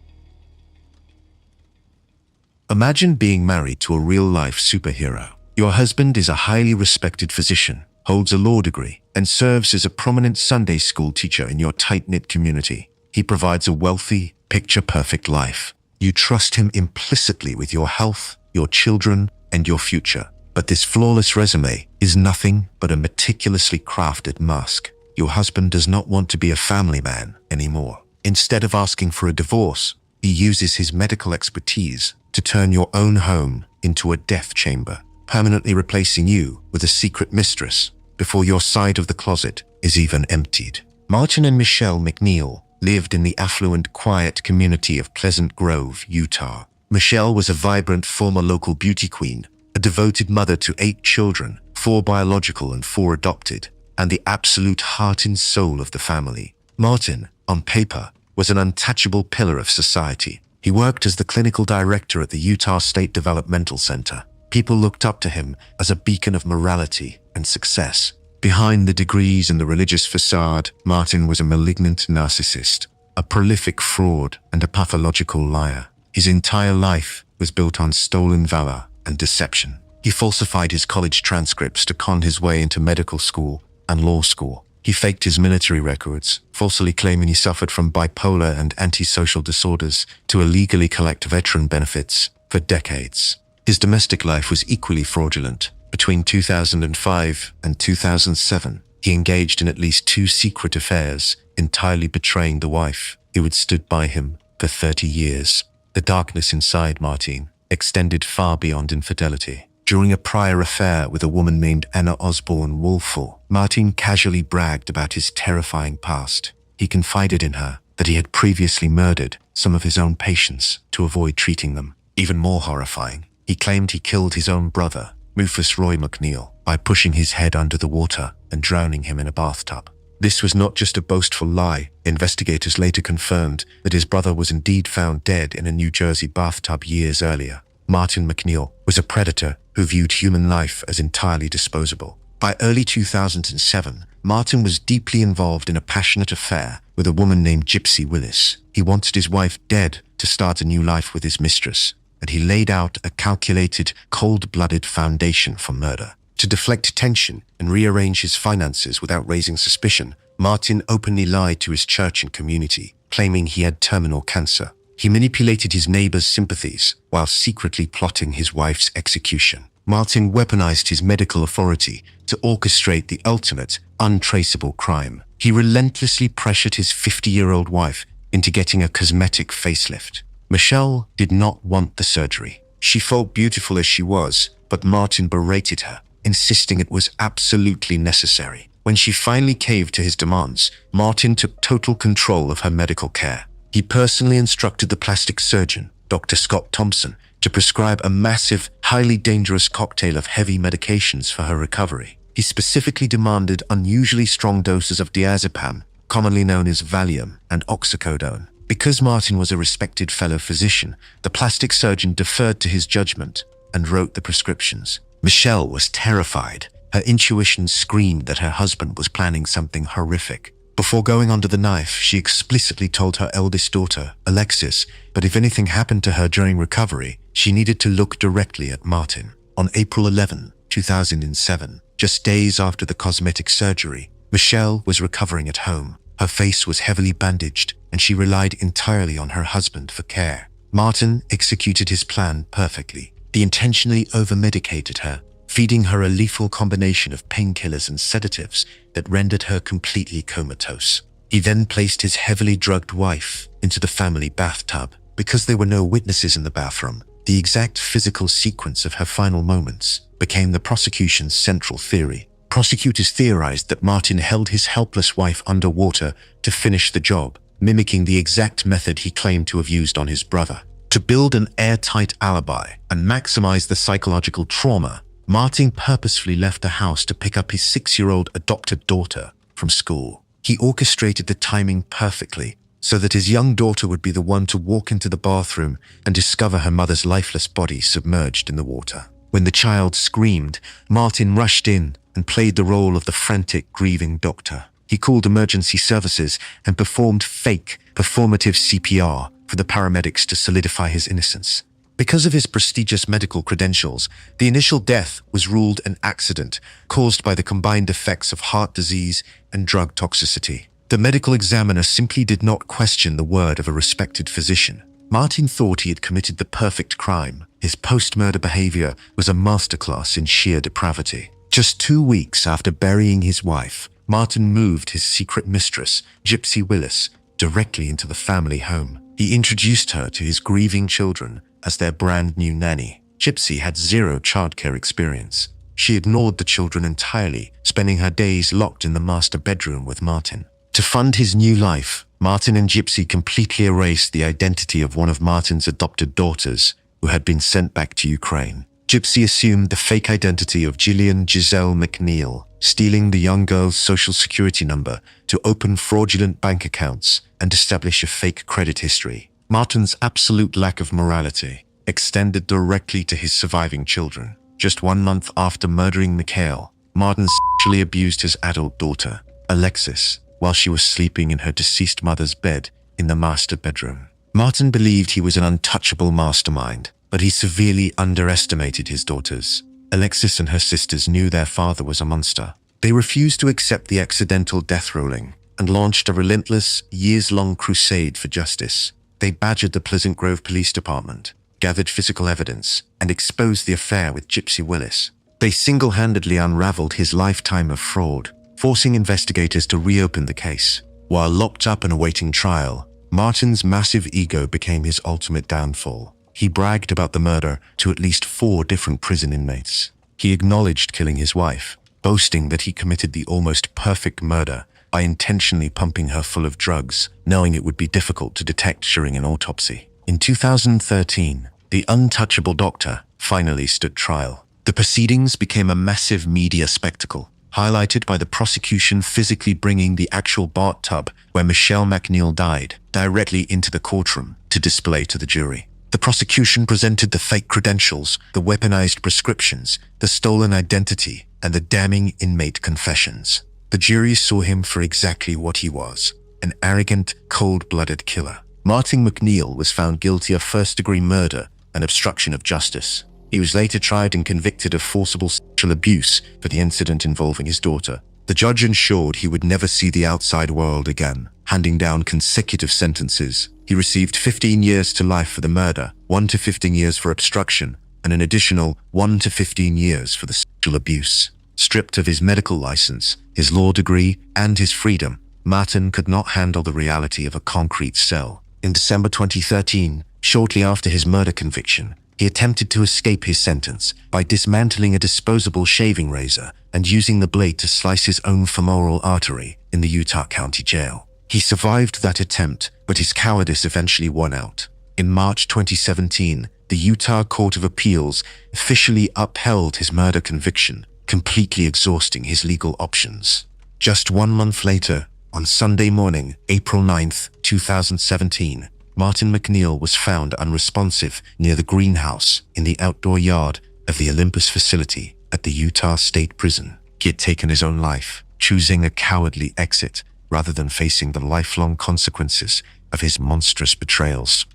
Imagine being married to a real-life superhero. Your husband is a highly respected physician, holds a law degree, and serves as a prominent Sunday school teacher in your tight-knit community. He provides a wealthy, picture-perfect life. You trust him implicitly with your health, your children, and your future. But this flawless resume is nothing but a meticulously crafted mask. Your husband does not want to be a family man anymore. Instead of asking for a divorce, he uses his medical expertise to turn your own home into a death chamber, permanently replacing you with a secret mistress before your side of the closet is even emptied. Martin and Michelle McNeil lived in the affluent, quiet community of Pleasant Grove, Utah. Michelle was a vibrant former local beauty queen, a devoted mother to 8 children, 4 biological and 4 adopted, and the absolute heart and soul of the family. Martin, on paper, was an untouchable pillar of society. He worked as the clinical director at the Utah State Developmental Center. People looked up to him as a beacon of morality and success. Behind the degrees and the religious facade, Martin was a malignant narcissist, a prolific fraud, and a pathological liar. His entire life was built on stolen valor and deception. He falsified his college transcripts to con his way into medical school and law school. He faked his military records, falsely claiming he suffered from bipolar and antisocial disorders to illegally collect veteran benefits for decades. His domestic life was equally fraudulent. Between 2005 and 2007, he engaged in at least 2 secret affairs, entirely betraying the wife who had stood by him for 30 years. The darkness inside Martin extended far beyond infidelity. During a prior affair with a woman named Anna Osborne Woolful, Martin casually bragged about his terrifying past. He confided in her that he had previously murdered some of his own patients to avoid treating them. Even more horrifying, he claimed he killed his own brother, Rufus Roy McNeil, by pushing his head under the water and drowning him in a bathtub. This was not just a boastful lie. Investigators later confirmed that his brother was indeed found dead in a New Jersey bathtub years earlier. Martin McNeil was a predator who viewed human life as entirely disposable. By early 2007, Martin was deeply involved in a passionate affair with a woman named Gypsy Willis. He wanted his wife dead to start a new life with his mistress, and he laid out a calculated, cold-blooded foundation for murder. To deflect tension and rearrange his finances without raising suspicion, Martin openly lied to his church and community, claiming he had terminal cancer. He manipulated his neighbors' sympathies while secretly plotting his wife's execution. Martin weaponized his medical authority to orchestrate the ultimate, untraceable crime. He relentlessly pressured his 50-year-old wife into getting a cosmetic facelift. Michelle did not want the surgery. She felt beautiful as she was, but Martin berated her, insisting it was absolutely necessary. When she finally caved to his demands, Martin took total control of her medical care. He personally instructed the plastic surgeon, Dr. Scott Thompson, to prescribe a massive, highly dangerous cocktail of heavy medications for her recovery. He specifically demanded unusually strong doses of diazepam, commonly known as Valium, and oxycodone. Because Martin was a respected fellow physician, the plastic surgeon deferred to his judgment and wrote the prescriptions. Michelle was terrified. Her intuition screamed that her husband was planning something horrific. Before going under the knife, she explicitly told her eldest daughter, Alexis, that if anything happened to her during recovery, she needed to look directly at Martin. On April 11, 2007, just days after the cosmetic surgery, Michelle was recovering at home. Her face was heavily bandaged, and she relied entirely on her husband for care. Martin executed his plan perfectly. He intentionally over-medicated her, feeding her a lethal combination of painkillers and sedatives that rendered her completely comatose. He then placed his heavily drugged wife into the family bathtub. Because there were no witnesses in the bathroom, the exact physical sequence of her final moments became the prosecution's central theory. Prosecutors theorized that Martin held his helpless wife underwater to finish the job, mimicking the exact method he claimed to have used on his brother. To build an airtight alibi and maximize the psychological trauma, Martin purposefully left the house to pick up his 6-year-old adopted daughter from school. He orchestrated the timing perfectly so that his young daughter would be the one to walk into the bathroom and discover her mother's lifeless body submerged in the water. When the child screamed, Martin rushed in and played the role of the frantic, grieving doctor. He called emergency services and performed fake, performative CPR for the paramedics to solidify his innocence. Because of his prestigious medical credentials, the initial death was ruled an accident caused by the combined effects of heart disease and drug toxicity. The medical examiner simply did not question the word of a respected physician. Martin thought he had committed the perfect crime. His post-murder behavior was a masterclass in sheer depravity. Just 2 weeks after burying his wife, Martin moved his secret mistress, Gypsy Willis, directly into the family home. He introduced her to his grieving children as their brand new nanny. Gypsy had zero childcare experience. She ignored the children entirely, spending her days locked in the master bedroom with Martin. To fund his new life, Martin and Gypsy completely erased the identity of one of Martin's adopted daughters, who had been sent back to Ukraine. Gypsy assumed the fake identity of Gillian Giselle McNeil, stealing the young girl's social security number to open fraudulent bank accounts and establish a fake credit history. Martin's absolute lack of morality extended directly to his surviving children. Just 1 month after murdering Mikhail, Martin sexually abused his adult daughter, Alexis, while she was sleeping in her deceased mother's bed in the master bedroom. Martin believed he was an untouchable mastermind, but he severely underestimated his daughters. Alexis and her sisters knew their father was a monster. They refused to accept the accidental death ruling and launched a relentless, years-long crusade for justice. They badgered the Pleasant Grove Police Department, gathered physical evidence, and exposed the affair with Gypsy Willis. They single-handedly unraveled his lifetime of fraud, forcing investigators to reopen the case. While locked up and awaiting trial, Martin's massive ego became his ultimate downfall. He bragged about the murder to at least 4 different prison inmates. He acknowledged killing his wife, boasting that he committed the almost perfect murder by intentionally pumping her full of drugs, knowing it would be difficult to detect during an autopsy. In 2013, the untouchable doctor finally stood trial. The proceedings became a massive media spectacle, highlighted by the prosecution physically bringing the actual bathtub where Michelle McNeil died directly into the courtroom to display to the jury. The prosecution presented the fake credentials, the weaponized prescriptions, the stolen identity, and the damning inmate confessions. The jury saw him for exactly what he was, an arrogant, cold-blooded killer. Martin McNeil was found guilty of first-degree murder and obstruction of justice. He was later tried and convicted of forcible sexual abuse for the incident involving his daughter. The judge ensured he would never see the outside world again, handing down consecutive sentences. He received 15 years to life for the murder, 1 to 15 years for obstruction, and an additional 1 to 15 years for the sexual abuse. Stripped of his medical license, his law degree, and his freedom, Martin could not handle the reality of a concrete cell. In December 2013, shortly after his murder conviction, he attempted to escape his sentence by dismantling a disposable shaving razor and using the blade to slice his own femoral artery in the Utah County Jail. He survived that attempt, but his cowardice eventually won out. In March 2017, the Utah Court of Appeals officially upheld his murder conviction, completely exhausting his legal options. Just 1 month later, on Sunday morning, April 9th, 2017, Martin McNeil was found unresponsive near the greenhouse in the outdoor yard of the Olympus facility at the Utah State Prison. He had taken his own life, choosing a cowardly exit rather than facing the lifelong consequences of his monstrous betrayals.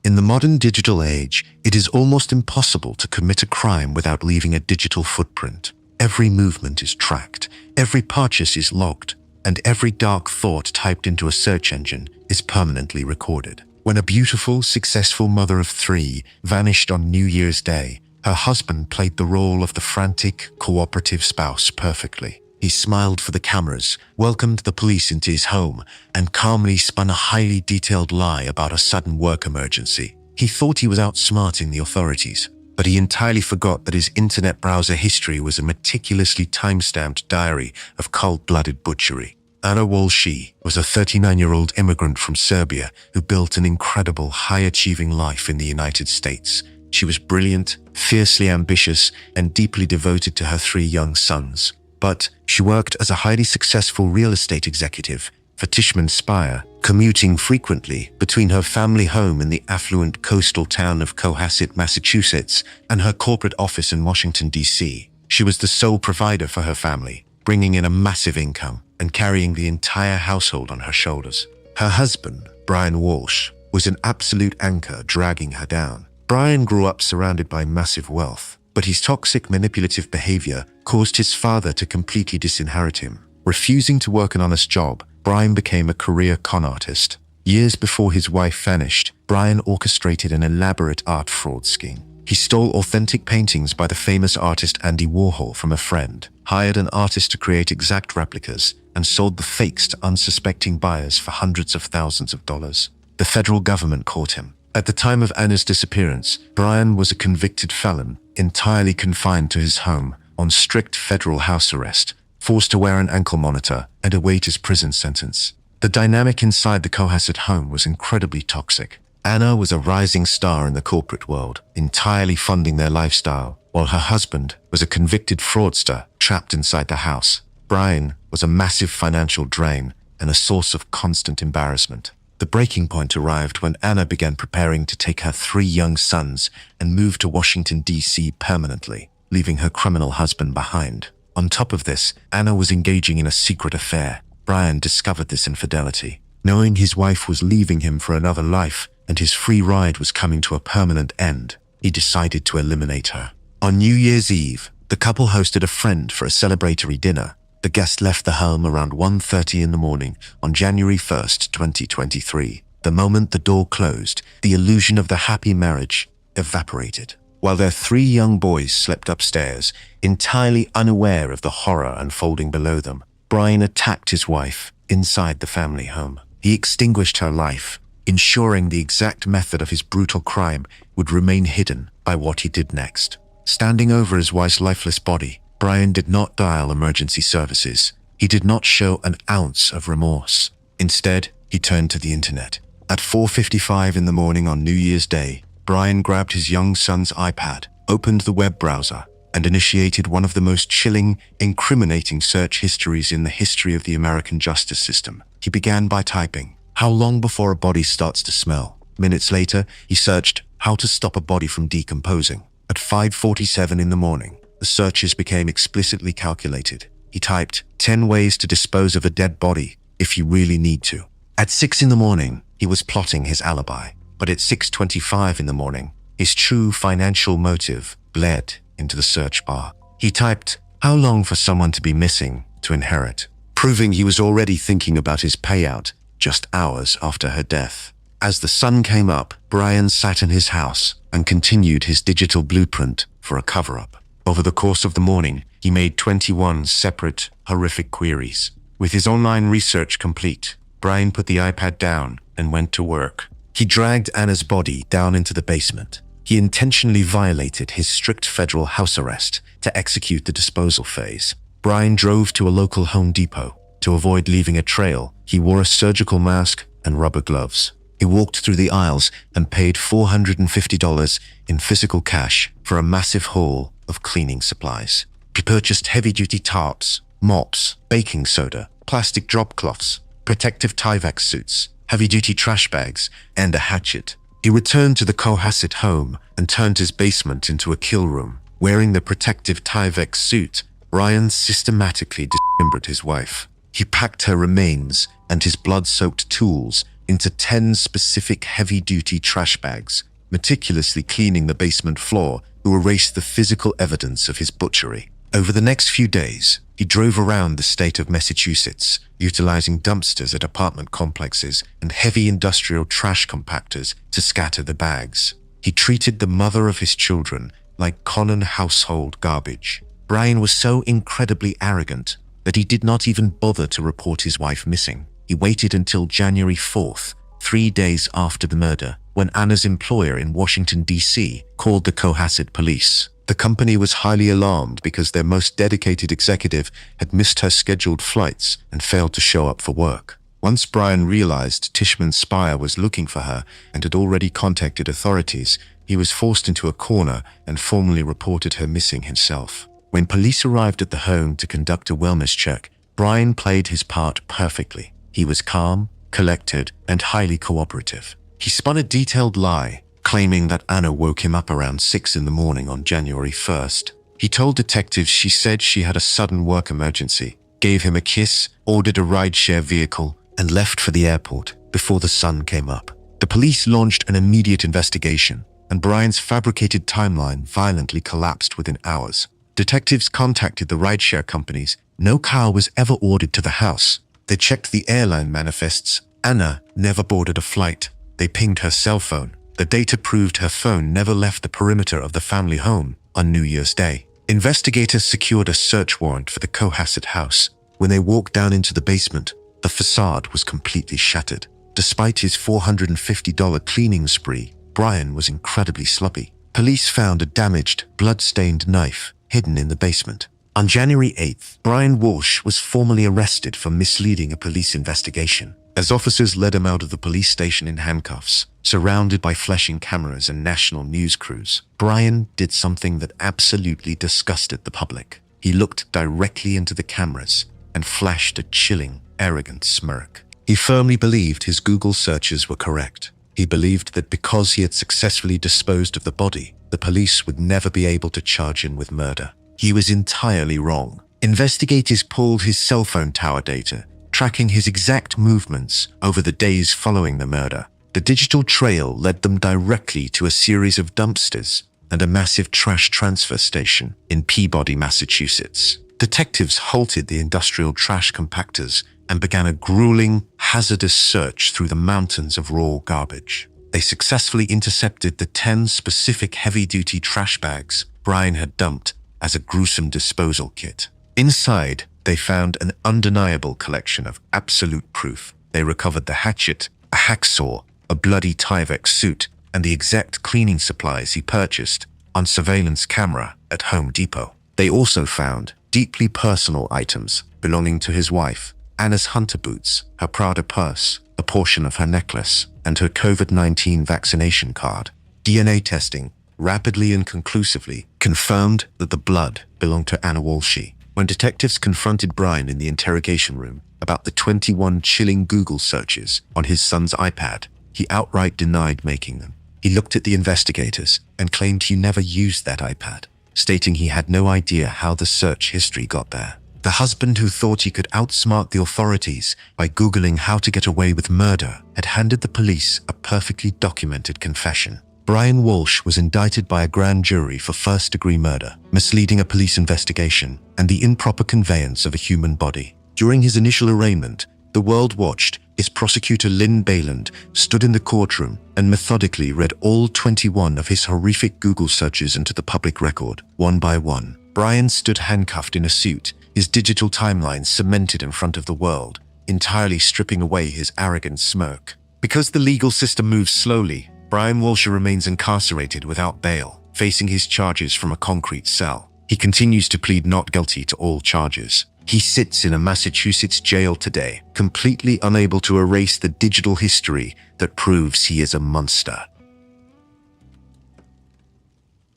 In the modern digital age, it is almost impossible to commit a crime without leaving a digital footprint. Every movement is tracked, every purchase is logged, and every dark thought typed into a search engine is permanently recorded. When a beautiful, successful mother of 3 vanished on New Year's Day, her husband played the role of the frantic, cooperative spouse perfectly. He smiled for the cameras, welcomed the police into his home, and calmly spun a highly detailed lie about a sudden work emergency. He thought he was outsmarting the authorities, but he entirely forgot that his internet browser history was a meticulously time-stamped diary of cold-blooded butchery. Anna Walsh was a 39-year-old immigrant from Serbia who built an incredible, high-achieving life in the United States. She was brilliant, fiercely ambitious, and deeply devoted to her 3 young sons. But she worked as a highly successful real estate executive for Tishman Speyer, commuting frequently between her family home in the affluent coastal town of Cohasset, Massachusetts, and her corporate office in Washington, D.C. She was the sole provider for her family, bringing in a massive income and carrying the entire household on her shoulders. Her husband, Brian Walsh, was an absolute anchor dragging her down. Brian grew up surrounded by massive wealth, but his toxic, manipulative behavior caused his father to completely disinherit him. Refusing to work an honest job, Brian became a career con artist. Years before his wife vanished, Brian orchestrated an elaborate art fraud scheme. He stole authentic paintings by the famous artist Andy Warhol from a friend, hired an artist to create exact replicas, and sold the fakes to unsuspecting buyers for hundreds of thousands of dollars. The federal government caught him. At the time of Anna's disappearance, Brian was a convicted felon, entirely confined to his home, on strict federal house arrest, forced to wear an ankle monitor and await his prison sentence. The dynamic inside the Cohasset home was incredibly toxic. Anna was a rising star in the corporate world, entirely funding their lifestyle, while her husband was a convicted fraudster trapped inside the house. Brian was a massive financial drain and a source of constant embarrassment. The breaking point arrived when Anna began preparing to take her 3 young sons and move to Washington, D.C. permanently, leaving her criminal husband behind. On top of this, Anna was engaging in a secret affair. Brian discovered this infidelity. Knowing his wife was leaving him for another life and his free ride was coming to a permanent end, he decided to eliminate her. On New Year's Eve, the couple hosted a friend for a celebratory dinner. The guest left the home around 1:30 in the morning on January 1st, 2023. The moment the door closed, the illusion of the happy marriage evaporated. While their 3 young boys slept upstairs, entirely unaware of the horror unfolding below them, Brian attacked his wife inside the family home. He extinguished her life, ensuring the exact method of his brutal crime would remain hidden by what he did next. Standing over his wife's lifeless body, Brian did not dial emergency services. He did not show an ounce of remorse. Instead, he turned to the internet. At 4:55 in the morning on New Year's Day, Brian grabbed his young son's iPad, opened the web browser, and initiated one of the most chilling, incriminating search histories in the history of the American justice system. He began by typing, "How long before a body starts to smell?" Minutes later, he searched, "How to stop a body from decomposing." At 5:47 in the morning, the searches became explicitly calculated. He typed, 10 ways to dispose of a dead body if you really need to. At 6 in the morning, he was plotting his alibi. But at 6:25 in the morning, his true financial motive bled into the search bar. He typed, "How long for someone to be missing to inherit?" proving he was already thinking about his payout just hours after her death. As the sun came up, Brian sat in his house and continued his digital blueprint for a cover-up. Over the course of the morning, he made 21 separate, horrific queries. With his online research complete, Brian put the iPad down and went to work. He dragged Anna's body down into the basement. He intentionally violated his strict federal house arrest to execute the disposal phase. Brian drove to a local Home Depot. To avoid leaving a trail, he wore a surgical mask and rubber gloves. He walked through the aisles and paid $450 in physical cash for a massive haul of cleaning supplies. He purchased heavy-duty tarps, mops, baking soda, plastic drop cloths, protective Tyvek suits, heavy-duty trash bags, and a hatchet. He returned to the Cohasset home and turned his basement into a kill room. Wearing the protective Tyvek suit, Brian systematically dismembered his wife. He packed her remains and his blood-soaked tools into 10 specific heavy-duty trash bags, meticulously cleaning the basement floor to erase the physical evidence of his butchery. Over the next few days, he drove around the state of Massachusetts, utilizing dumpsters at apartment complexes and heavy industrial trash compactors to scatter the bags. He treated the mother of his children like common household garbage. Brian was so incredibly arrogant that he did not even bother to report his wife missing. He waited until January 4th, 3 days after the murder, when Anna's employer in Washington, D.C. called the Cohasset police. The company was highly alarmed because their most dedicated executive had missed her scheduled flights and failed to show up for work. Once Brian realized Tishman Speyer was looking for her and had already contacted authorities, he was forced into a corner and formally reported her missing himself. When police arrived at the home to conduct a wellness check, Brian played his part perfectly. He was calm, collected, and highly cooperative. He spun a detailed lie, claiming that Anna woke him up around 6 in the morning on January 1st. He told detectives she said she had a sudden work emergency, gave him a kiss, ordered a rideshare vehicle, and left for the airport before the sun came up. The police launched an immediate investigation, and Brian's fabricated timeline violently collapsed within hours. Detectives contacted the rideshare companies. No car was ever ordered to the house. They checked the airline manifests. Anna never boarded a flight. They pinged her cell phone. The data proved her phone never left the perimeter of the family home on New Year's Day. Investigators secured a search warrant for the Cohasset house. When they walked down into the basement, the facade was completely shattered. Despite his $450 cleaning spree, Brian was incredibly sloppy. Police found a damaged, blood-stained knife hidden in the basement. On January 8th, Brian Walsh was formally arrested for misleading a police investigation. As officers led him out of the police station in handcuffs, surrounded by flashing cameras and national news crews, Brian did something that absolutely disgusted the public. He looked directly into the cameras and flashed a chilling, arrogant smirk. He firmly believed his Google searches were correct. He believed that because he had successfully disposed of the body, the police would never be able to charge him with murder. He was entirely wrong. Investigators pulled his cell phone tower data, tracking his exact movements over the days following the murder. The digital trail led them directly to a series of dumpsters and a massive trash transfer station in Peabody, Massachusetts. Detectives halted the industrial trash compactors and began a grueling, hazardous search through the mountains of raw garbage. They successfully intercepted the 10 specific heavy-duty trash bags Brian had dumped as a gruesome disposal kit. Inside, they found an undeniable collection of absolute proof. They recovered the hatchet, a hacksaw, a bloody Tyvek suit, and the exact cleaning supplies he purchased on surveillance camera at Home Depot. They also found deeply personal items belonging to his wife, Anna's hunter boots, her Prada purse, a portion of her necklace, and her COVID-19 vaccination card. DNA testing rapidly and conclusively confirmed that the blood belonged to Anna Walshy. When detectives confronted Brian in the interrogation room about the 21 chilling Google searches on his son's iPad, he outright denied making them. He looked at the investigators and claimed he never used that iPad, stating he had no idea how the search history got there. The husband who thought he could outsmart the authorities by Googling how to get away with murder had handed the police a perfectly documented confession. Brian Walsh was indicted by a grand jury for first-degree murder, misleading a police investigation, and the improper conveyance of a human body. During his initial arraignment, the world watched as prosecutor Lynn Bayland stood in the courtroom and methodically read all 21 of his horrific Google searches into the public record, one by one. Brian stood handcuffed in a suit, his digital timeline cemented in front of the world, entirely stripping away his arrogant smirk. Because the legal system moves slowly, Brian Walsh remains incarcerated without bail, facing his charges from a concrete cell. He continues to plead not guilty to all charges. He sits in a Massachusetts jail today, completely unable to erase the digital history that proves he is a monster.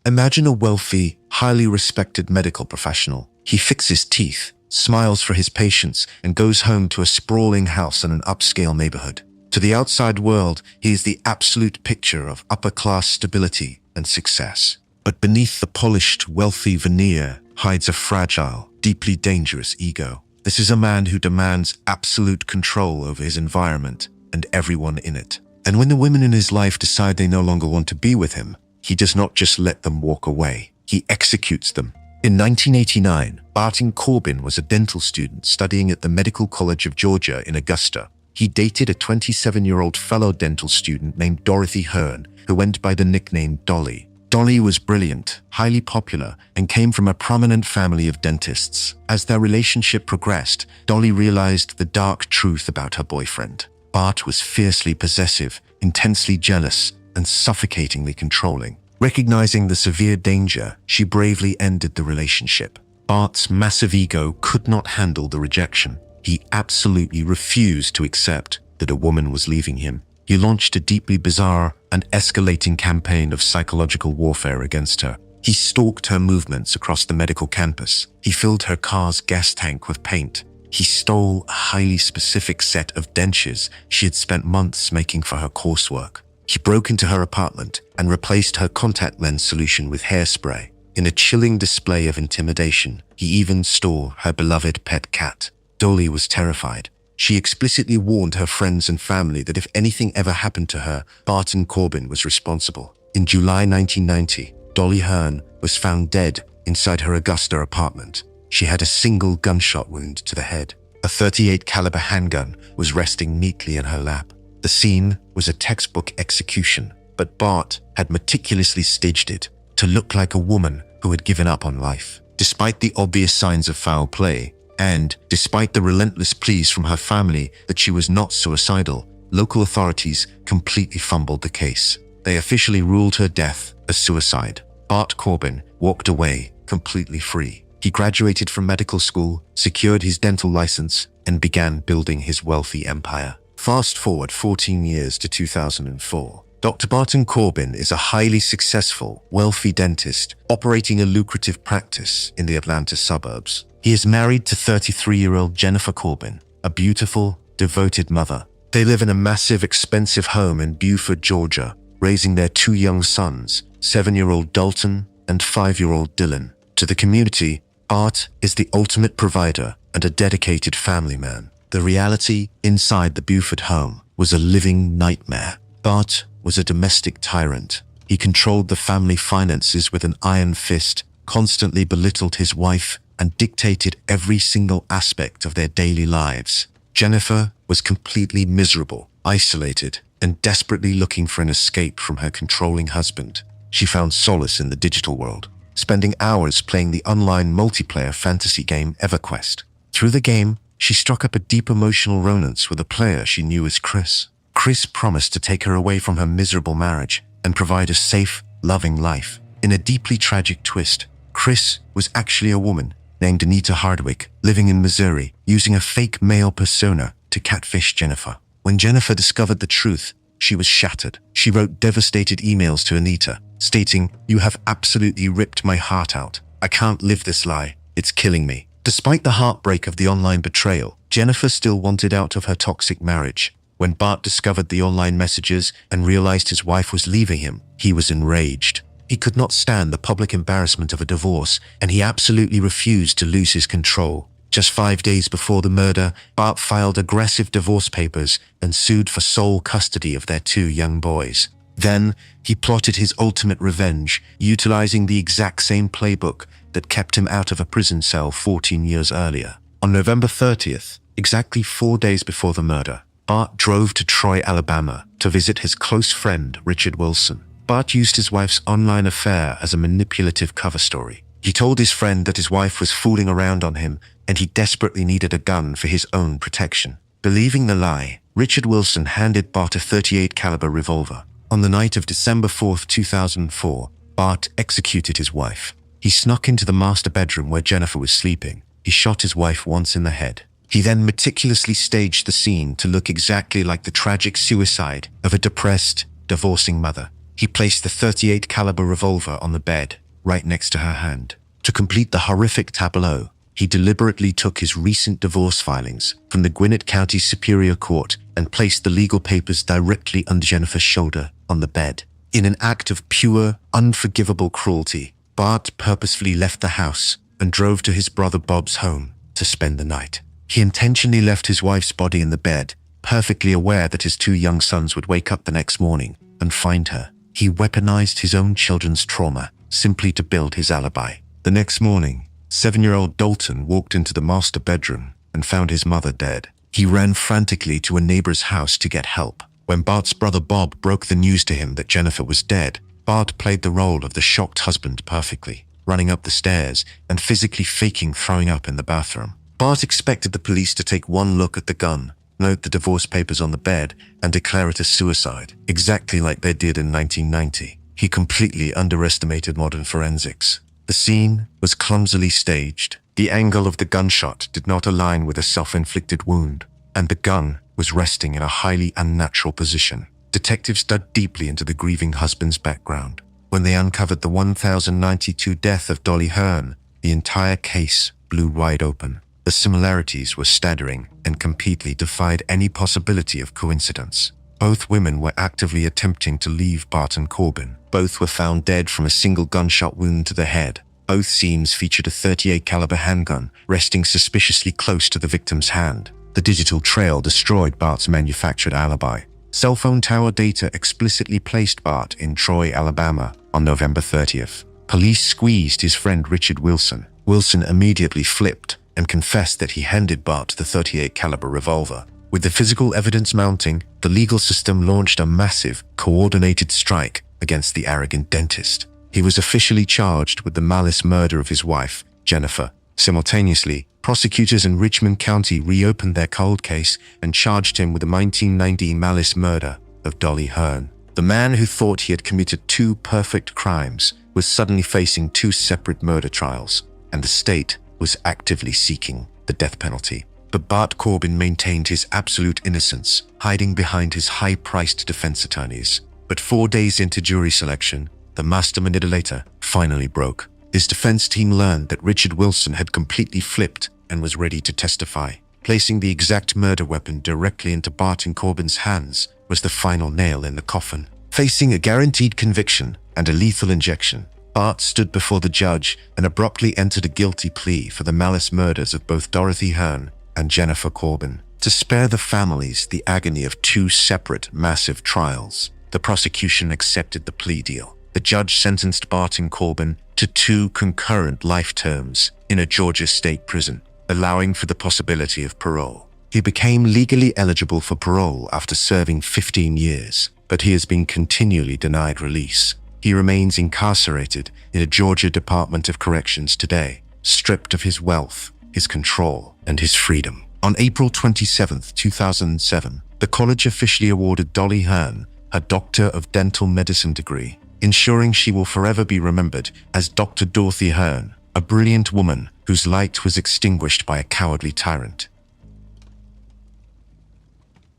Imagine a wealthy, highly respected medical professional. He fixes teeth, smiles for his patients, and goes home to a sprawling house in an upscale neighborhood. To the outside world, he is the absolute picture of upper-class stability and success. But beneath the polished, wealthy veneer hides a fragile, deeply dangerous ego. This is a man who demands absolute control over his environment and everyone in it. And when the women in his life decide they no longer want to be with him, he does not just let them walk away. He executes them. In 1989, Barton Corbin was a dental student studying at the Medical College of Georgia in Augusta. He dated a 27-year-old fellow dental student named Dorothy Hearn, who went by the nickname Dolly. Dolly was brilliant, highly popular, and came from a prominent family of dentists. As their relationship progressed, Dolly realized the dark truth about her boyfriend. Bart was fiercely possessive, intensely jealous, and suffocatingly controlling. Recognizing the severe danger, she bravely ended the relationship. Bart's massive ego could not handle the rejection. He absolutely refused to accept that a woman was leaving him. He launched a deeply bizarre and escalating campaign of psychological warfare against her. He stalked her movements across the medical campus. He filled her car's gas tank with paint. He stole a highly specific set of dentures she had spent months making for her coursework. He broke into her apartment and replaced her contact lens solution with hairspray. In a chilling display of intimidation, he even stole her beloved pet cat. Dolly was terrified. She explicitly warned her friends and family that if anything ever happened to her, Barton Corbin was responsible. In July 1990, Dolly Hearn was found dead inside her Augusta apartment. She had a single gunshot wound to the head. A .38 caliber handgun was resting neatly in her lap. The scene was a textbook execution, but Bart had meticulously staged it to look like a woman who had given up on life. Despite the obvious signs of foul play, and despite the relentless pleas from her family that she was not suicidal, local authorities completely fumbled the case. They officially ruled her death as suicide. Bart Corbin walked away completely free. He graduated from medical school, secured his dental license, and began building his wealthy empire. Fast forward 14 years to 2004. Dr. Barton Corbin is a highly successful, wealthy dentist operating a lucrative practice in the Atlanta suburbs. He is married to 33-year-old Jennifer Corbin, a beautiful, devoted mother. They live in a massive, expensive home in Beaufort, Georgia, raising their two young sons, 7-year-old Dalton and 5-year-old Dylan. To the community, Bart is the ultimate provider and a dedicated family man. The reality inside the Beaufort home was a living nightmare. Bart was a domestic tyrant. He controlled the family finances with an iron fist, constantly belittled his wife, and dictated every single aspect of their daily lives. Jennifer was completely miserable, isolated, and desperately looking for an escape from her controlling husband. She found solace in the digital world, spending hours playing the online multiplayer fantasy game EverQuest. Through the game, she struck up a deep emotional romance with a player she knew as Chris. Chris promised to take her away from her miserable marriage and provide a safe, loving life. In a deeply tragic twist, Chris was actually a woman named Anita Hardwick, living in Missouri, using a fake male persona to catfish Jennifer. When Jennifer discovered the truth, she was shattered. She wrote devastated emails to Anita, stating, "You have absolutely ripped my heart out. I can't live this lie. It's killing me." Despite the heartbreak of the online betrayal, Jennifer still wanted out of her toxic marriage. When Bart discovered the online messages and realized his wife was leaving him, he was enraged. He could not stand the public embarrassment of a divorce, and he absolutely refused to lose his control. Just 5 days before the murder, Bart filed aggressive divorce papers and sued for sole custody of their 2 young boys. Then, he plotted his ultimate revenge, utilizing the exact same playbook that kept him out of a prison cell 14 years earlier. On November 30th, exactly 4 days before the murder, Bart drove to Troy, Alabama to visit his close friend, Richard Wilson. Bart used his wife's online affair as a manipulative cover story. He told his friend that his wife was fooling around on him and he desperately needed a gun for his own protection. Believing the lie, Richard Wilson handed Bart a .38 caliber revolver. On the night of December 4th, 2004, Bart executed his wife. He snuck into the master bedroom where Jennifer was sleeping. He shot his wife once in the head. He then meticulously staged the scene to look exactly like the tragic suicide of a depressed, divorcing mother. He placed the .38 caliber revolver on the bed, right next to her hand. To complete the horrific tableau, he deliberately took his recent divorce filings from the Gwinnett County Superior Court and placed the legal papers directly under Jennifer's shoulder on the bed. In an act of pure, unforgivable cruelty, Bart purposefully left the house and drove to his brother Bob's home to spend the night. He intentionally left his wife's body in the bed, perfectly aware that his 2 young sons would wake up the next morning and find her. He weaponized his own children's trauma simply to build his alibi. The next morning, 7-year-old Dalton walked into the master bedroom and found his mother dead. He ran frantically to a neighbor's house to get help. When Bart's brother Bob broke the news to him that Jennifer was dead, Bart played the role of the shocked husband perfectly, running up the stairs and physically faking throwing up in the bathroom. Bart expected the police to take one look at the gun, note the divorce papers on the bed, and declare it a suicide, exactly like they did in 1990. He completely underestimated modern forensics. The scene was clumsily staged. The angle of the gunshot did not align with a self-inflicted wound, and the gun was resting in a highly unnatural position. Detectives dug deeply into the grieving husband's background. When they uncovered the 1092 death of Dolly Hearn, the entire case blew wide open. The similarities were staggering and completely defied any possibility of coincidence. Both women were actively attempting to leave Barton Corbin. Both were found dead from a single gunshot wound to the head. Both scenes featured a .38 caliber handgun resting suspiciously close to the victim's hand. The digital trail destroyed Bart's manufactured alibi. Cell phone tower data explicitly placed Bart in Troy, Alabama on November 30th. Police squeezed his friend Richard Wilson. Wilson immediately flipped and confessed that he handed Bart the .38 caliber revolver. With the physical evidence mounting, the legal system launched a massive, coordinated strike against the arrogant dentist. He was officially charged with the malice murder of his wife, Jennifer. Simultaneously, prosecutors in Richmond County reopened their cold case and charged him with the 1990 malice murder of Dolly Hearn. The man who thought he had committed two perfect crimes was suddenly facing two separate murder trials, and the state was actively seeking the death penalty. But Bart Corbin maintained his absolute innocence, hiding behind his high-priced defense attorneys. But 4 days into jury selection, the master manipulator finally broke. His defense team learned that Richard Wilson had completely flipped and was ready to testify. Placing the exact murder weapon directly into Barton Corbin's hands was the final nail in the coffin. Facing a guaranteed conviction and a lethal injection, Bart stood before the judge and abruptly entered a guilty plea for the malice murders of both Dorothy Hearn and Jennifer Corbin. To spare the families the agony of two separate, massive trials, the prosecution accepted the plea deal. The judge sentenced Barton Corbin to 2 concurrent life terms in a Georgia state prison, allowing for the possibility of parole. He became legally eligible for parole after serving 15 years, but he has been continually denied release. He remains incarcerated in a Georgia Department of Corrections today, stripped of his wealth, his control, and his freedom. On April 27, 2007, the college officially awarded Dolly Hearn her Doctor of Dental Medicine degree, ensuring she will forever be remembered as Dr. Dorothy Hearn, a brilliant woman whose light was extinguished by a cowardly tyrant.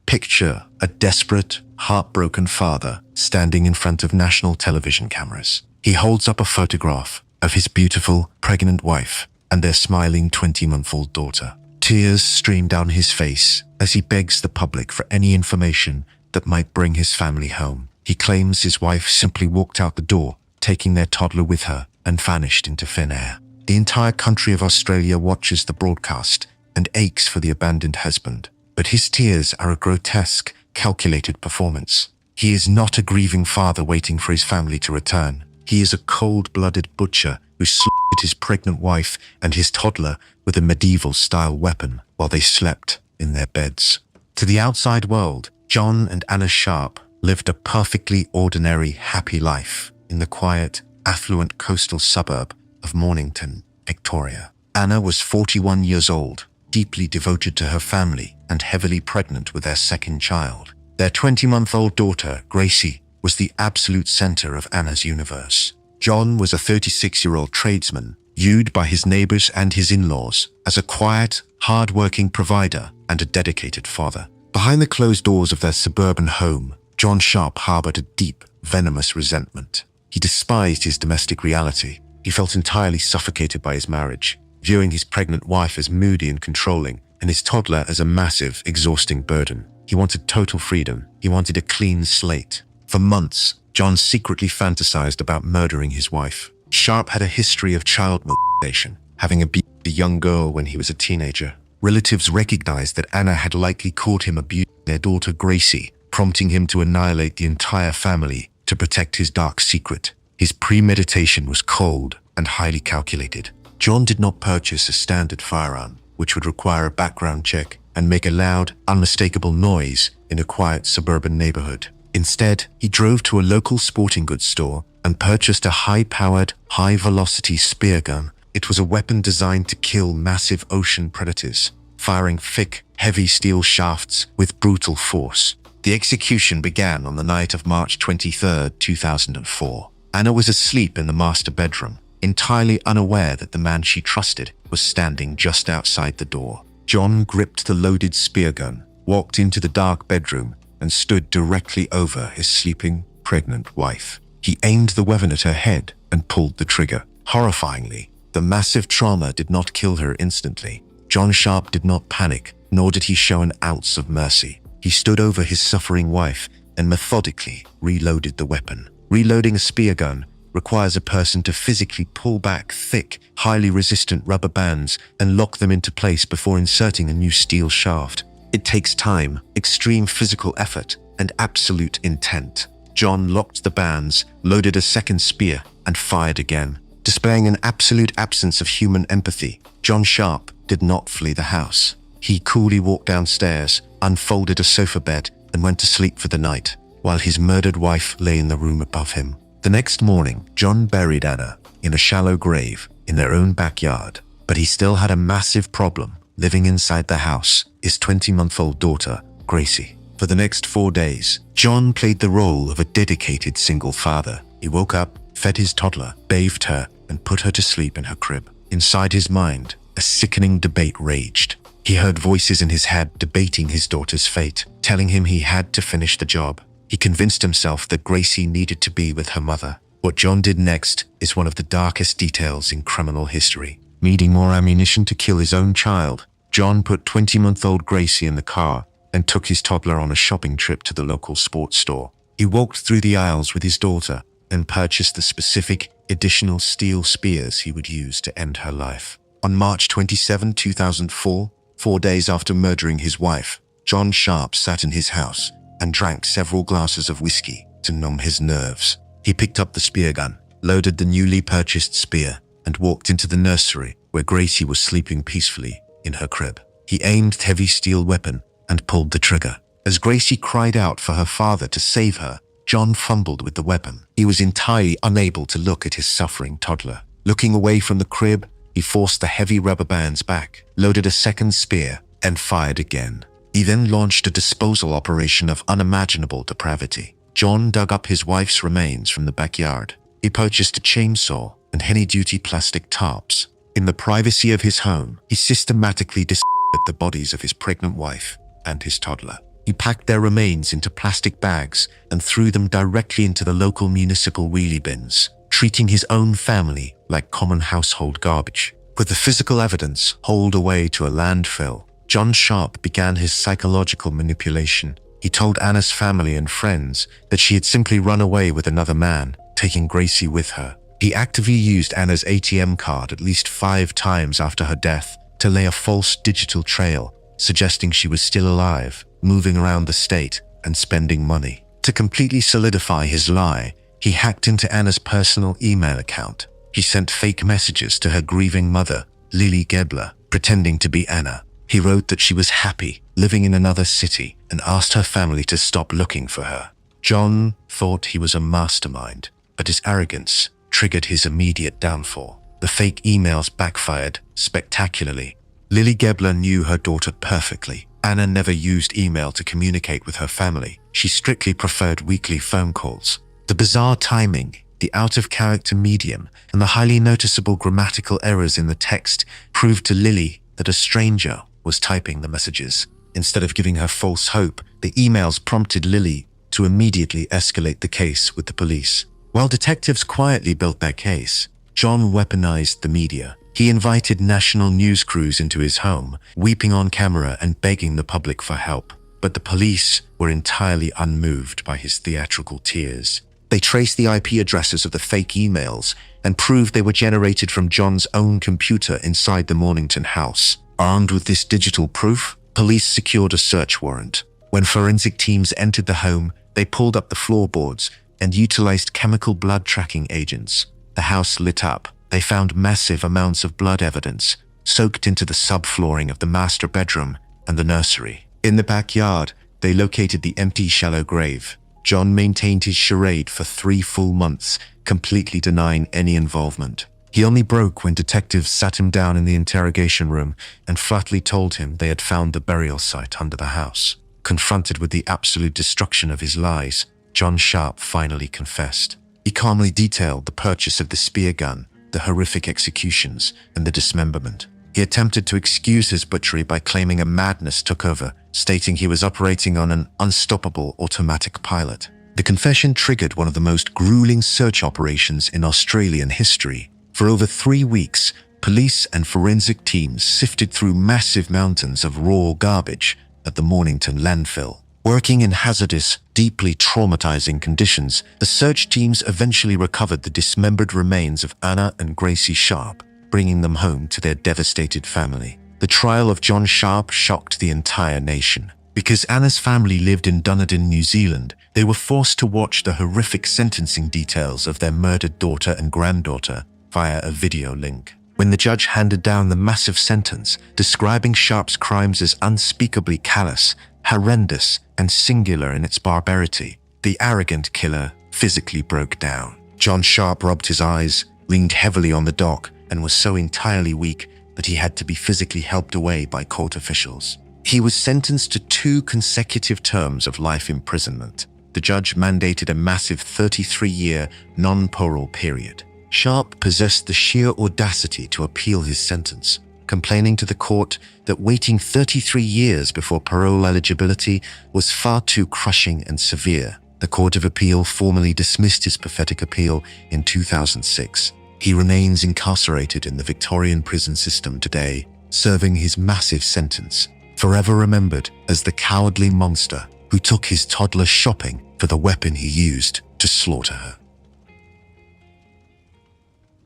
Picture a desperate, heartbroken father standing in front of national television cameras. He holds up a photograph of his beautiful, pregnant wife and their smiling 20-month-old daughter. Tears stream down his face as he begs the public for any information that might bring his family home. He claims his wife simply walked out the door, taking their toddler with her, and vanished into thin air. The entire country of Australia watches the broadcast and aches for the abandoned husband. But his tears are a grotesque, calculated performance. He is not a grieving father waiting for his family to return. He is a cold-blooded butcher who slaughtered his pregnant wife and his toddler with a medieval-style weapon while they slept in their beds. To the outside world, John and Anna Sharp lived a perfectly ordinary, happy life in the quiet, affluent coastal suburb of Mornington, Victoria. Anna was 41 years old, deeply devoted to her family and heavily pregnant with their second child. Their 20-month-old daughter, Gracie, was the absolute center of Anna's universe. John was a 36-year-old tradesman, viewed by his neighbors and his in-laws as a quiet, hard-working provider and a dedicated father. Behind the closed doors of their suburban home, John Sharp harbored a deep, venomous resentment. He despised his domestic reality. He felt entirely suffocated by his marriage, viewing his pregnant wife as moody and controlling, and his toddler as a massive, exhausting burden. He wanted total freedom. He wanted a clean slate. For months, John secretly fantasized about murdering his wife. Sharp had a history of child molestation, having abused a young girl when he was a teenager. Relatives recognized that Anna had likely caught him abusing their daughter Gracie, prompting him to annihilate the entire family to protect his dark secret. His premeditation was cold and highly calculated. John did not purchase a standard firearm, which would require a background check and make a loud, unmistakable noise in a quiet suburban neighborhood. Instead, he drove to a local sporting goods store and purchased a high-powered, high-velocity spear gun. It was a weapon designed to kill massive ocean predators, firing thick, heavy steel shafts with brutal force. The execution began on the night of March 23, 2004. Anna was asleep in the master bedroom, entirely unaware that the man she trusted was standing just outside the door. John gripped the loaded spear gun, walked into the dark bedroom, and stood directly over his sleeping, pregnant wife. He aimed the weapon at her head and pulled the trigger. Horrifyingly, the massive trauma did not kill her instantly. John Sharp did not panic, nor did he show an ounce of mercy. He stood over his suffering wife and methodically reloaded the weapon. Reloading a spear gun requires a person to physically pull back thick, highly resistant rubber bands and lock them into place before inserting a new steel shaft. It takes time, extreme physical effort, and absolute intent. John locked the bands, loaded a second spear, and fired again. Displaying an absolute absence of human empathy, John Sharp did not flee the house. He coolly walked downstairs, unfolded a sofa bed, and went to sleep for the night, while his murdered wife lay in the room above him. The next morning, John buried Anna in a shallow grave in their own backyard, but he still had a massive problem living inside the house, his 20-month-old daughter, Gracie. For the next 4 days, John played the role of a dedicated single father. He woke up, fed his toddler, bathed her, and put her to sleep in her crib. Inside his mind, a sickening debate raged. He heard voices in his head debating his daughter's fate, telling him he had to finish the job. He convinced himself that Gracie needed to be with her mother. What John did next is one of the darkest details in criminal history. Needing more ammunition to kill his own child, John put 20-month-old Gracie in the car and took his toddler on a shopping trip to the local sports store. He walked through the aisles with his daughter and purchased the specific additional steel spears he would use to end her life. On March 27, 2004, 4 days after murdering his wife, John Sharp sat in his house and drank several glasses of whiskey to numb his nerves. He picked up the spear gun, loaded the newly purchased spear, and walked into the nursery where Gracie was sleeping peacefully in her crib. He aimed the heavy steel weapon and pulled the trigger. As Gracie cried out for her father to save her, John fumbled with the weapon. He was entirely unable to look at his suffering toddler. Looking away from the crib, he forced the heavy rubber bands back, loaded a second spear, and fired again. He then launched a disposal operation of unimaginable depravity. John dug up his wife's remains from the backyard. He purchased a chainsaw and heavy-duty plastic tarps. In the privacy of his home, he systematically dismembered the bodies of his pregnant wife and his toddler. He packed their remains into plastic bags and threw them directly into the local municipal wheelie bins, treating his own family like common household garbage. With the physical evidence hauled away to a landfill, John Sharp began his psychological manipulation. He told Anna's family and friends that she had simply run away with another man, taking Gracie with her. He actively used Anna's ATM card at least 5 times after her death to lay a false digital trail, suggesting she was still alive, moving around the state, and spending money. To completely solidify his lie, he hacked into Anna's personal email account. He sent fake messages to her grieving mother, Lily Gebler, pretending to be Anna. He wrote that she was happy, living in another city, and asked her family to stop looking for her. John thought he was a mastermind, but his arrogance triggered his immediate downfall. The fake emails backfired spectacularly. Lily Gebler knew her daughter perfectly. Anna never used email to communicate with her family. She strictly preferred weekly phone calls. The bizarre timing, the out-of-character medium, and the highly noticeable grammatical errors in the text proved to Lily that a stranger was typing the messages. Instead of giving her false hope, the emails prompted Lily to immediately escalate the case with the police. While detectives quietly built their case, John weaponized the media. He invited national news crews into his home, weeping on camera and begging the public for help. But the police were entirely unmoved by his theatrical tears. They traced the IP addresses of the fake emails and proved they were generated from John's own computer inside the Mornington house. Armed with this digital proof, police secured a search warrant. When forensic teams entered the home, they pulled up the floorboards and utilized chemical blood tracking agents. The house lit up. They found massive amounts of blood evidence soaked into the subflooring of the master bedroom and the nursery. In the backyard, they located the empty shallow grave. John maintained his charade for 3 full months, completely denying any involvement. He only broke when detectives sat him down in the interrogation room and flatly told him they had found the burial site under the house. Confronted with the absolute destruction of his lies, John Sharp finally confessed. He calmly detailed the purchase of the spear gun, the horrific executions, and the dismemberment. He attempted to excuse his butchery by claiming a madness took over, stating he was operating on an unstoppable automatic pilot. The confession triggered one of the most grueling search operations in Australian history. For over 3 weeks, police and forensic teams sifted through massive mountains of raw garbage at the Mornington landfill. Working in hazardous, deeply traumatizing conditions, the search teams eventually recovered the dismembered remains of Anna and Gracie Sharp, bringing them home to their devastated family. The trial of John Sharp shocked the entire nation. Because Anna's family lived in Dunedin, New Zealand, they were forced to watch the horrific sentencing details of their murdered daughter and granddaughter via a video link. When the judge handed down the massive sentence, describing Sharp's crimes as unspeakably callous, horrendous, and singular in its barbarity, the arrogant killer physically broke down. John Sharp rubbed his eyes, leaned heavily on the dock, and was so entirely weak that he had to be physically helped away by court officials. He was sentenced to 2 consecutive terms of life imprisonment. The judge mandated a massive 33-year non-parole period. Sharp possessed the sheer audacity to appeal his sentence, complaining to the court that waiting 33 years before parole eligibility was far too crushing and severe. The Court of Appeal formally dismissed his pathetic appeal in 2006. He remains incarcerated in the Victorian prison system today, serving his massive sentence, forever remembered as the cowardly monster who took his toddler shopping for the weapon he used to slaughter her.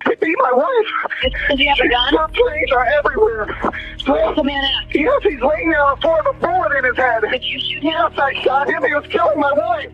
He beat my wife. Does he have a gun? Her flames are everywhere. Where's the man at? Yes, he's laying there on the floor with a bullet in his head. Did you shoot him? Yes, I shot him. He was killing my wife.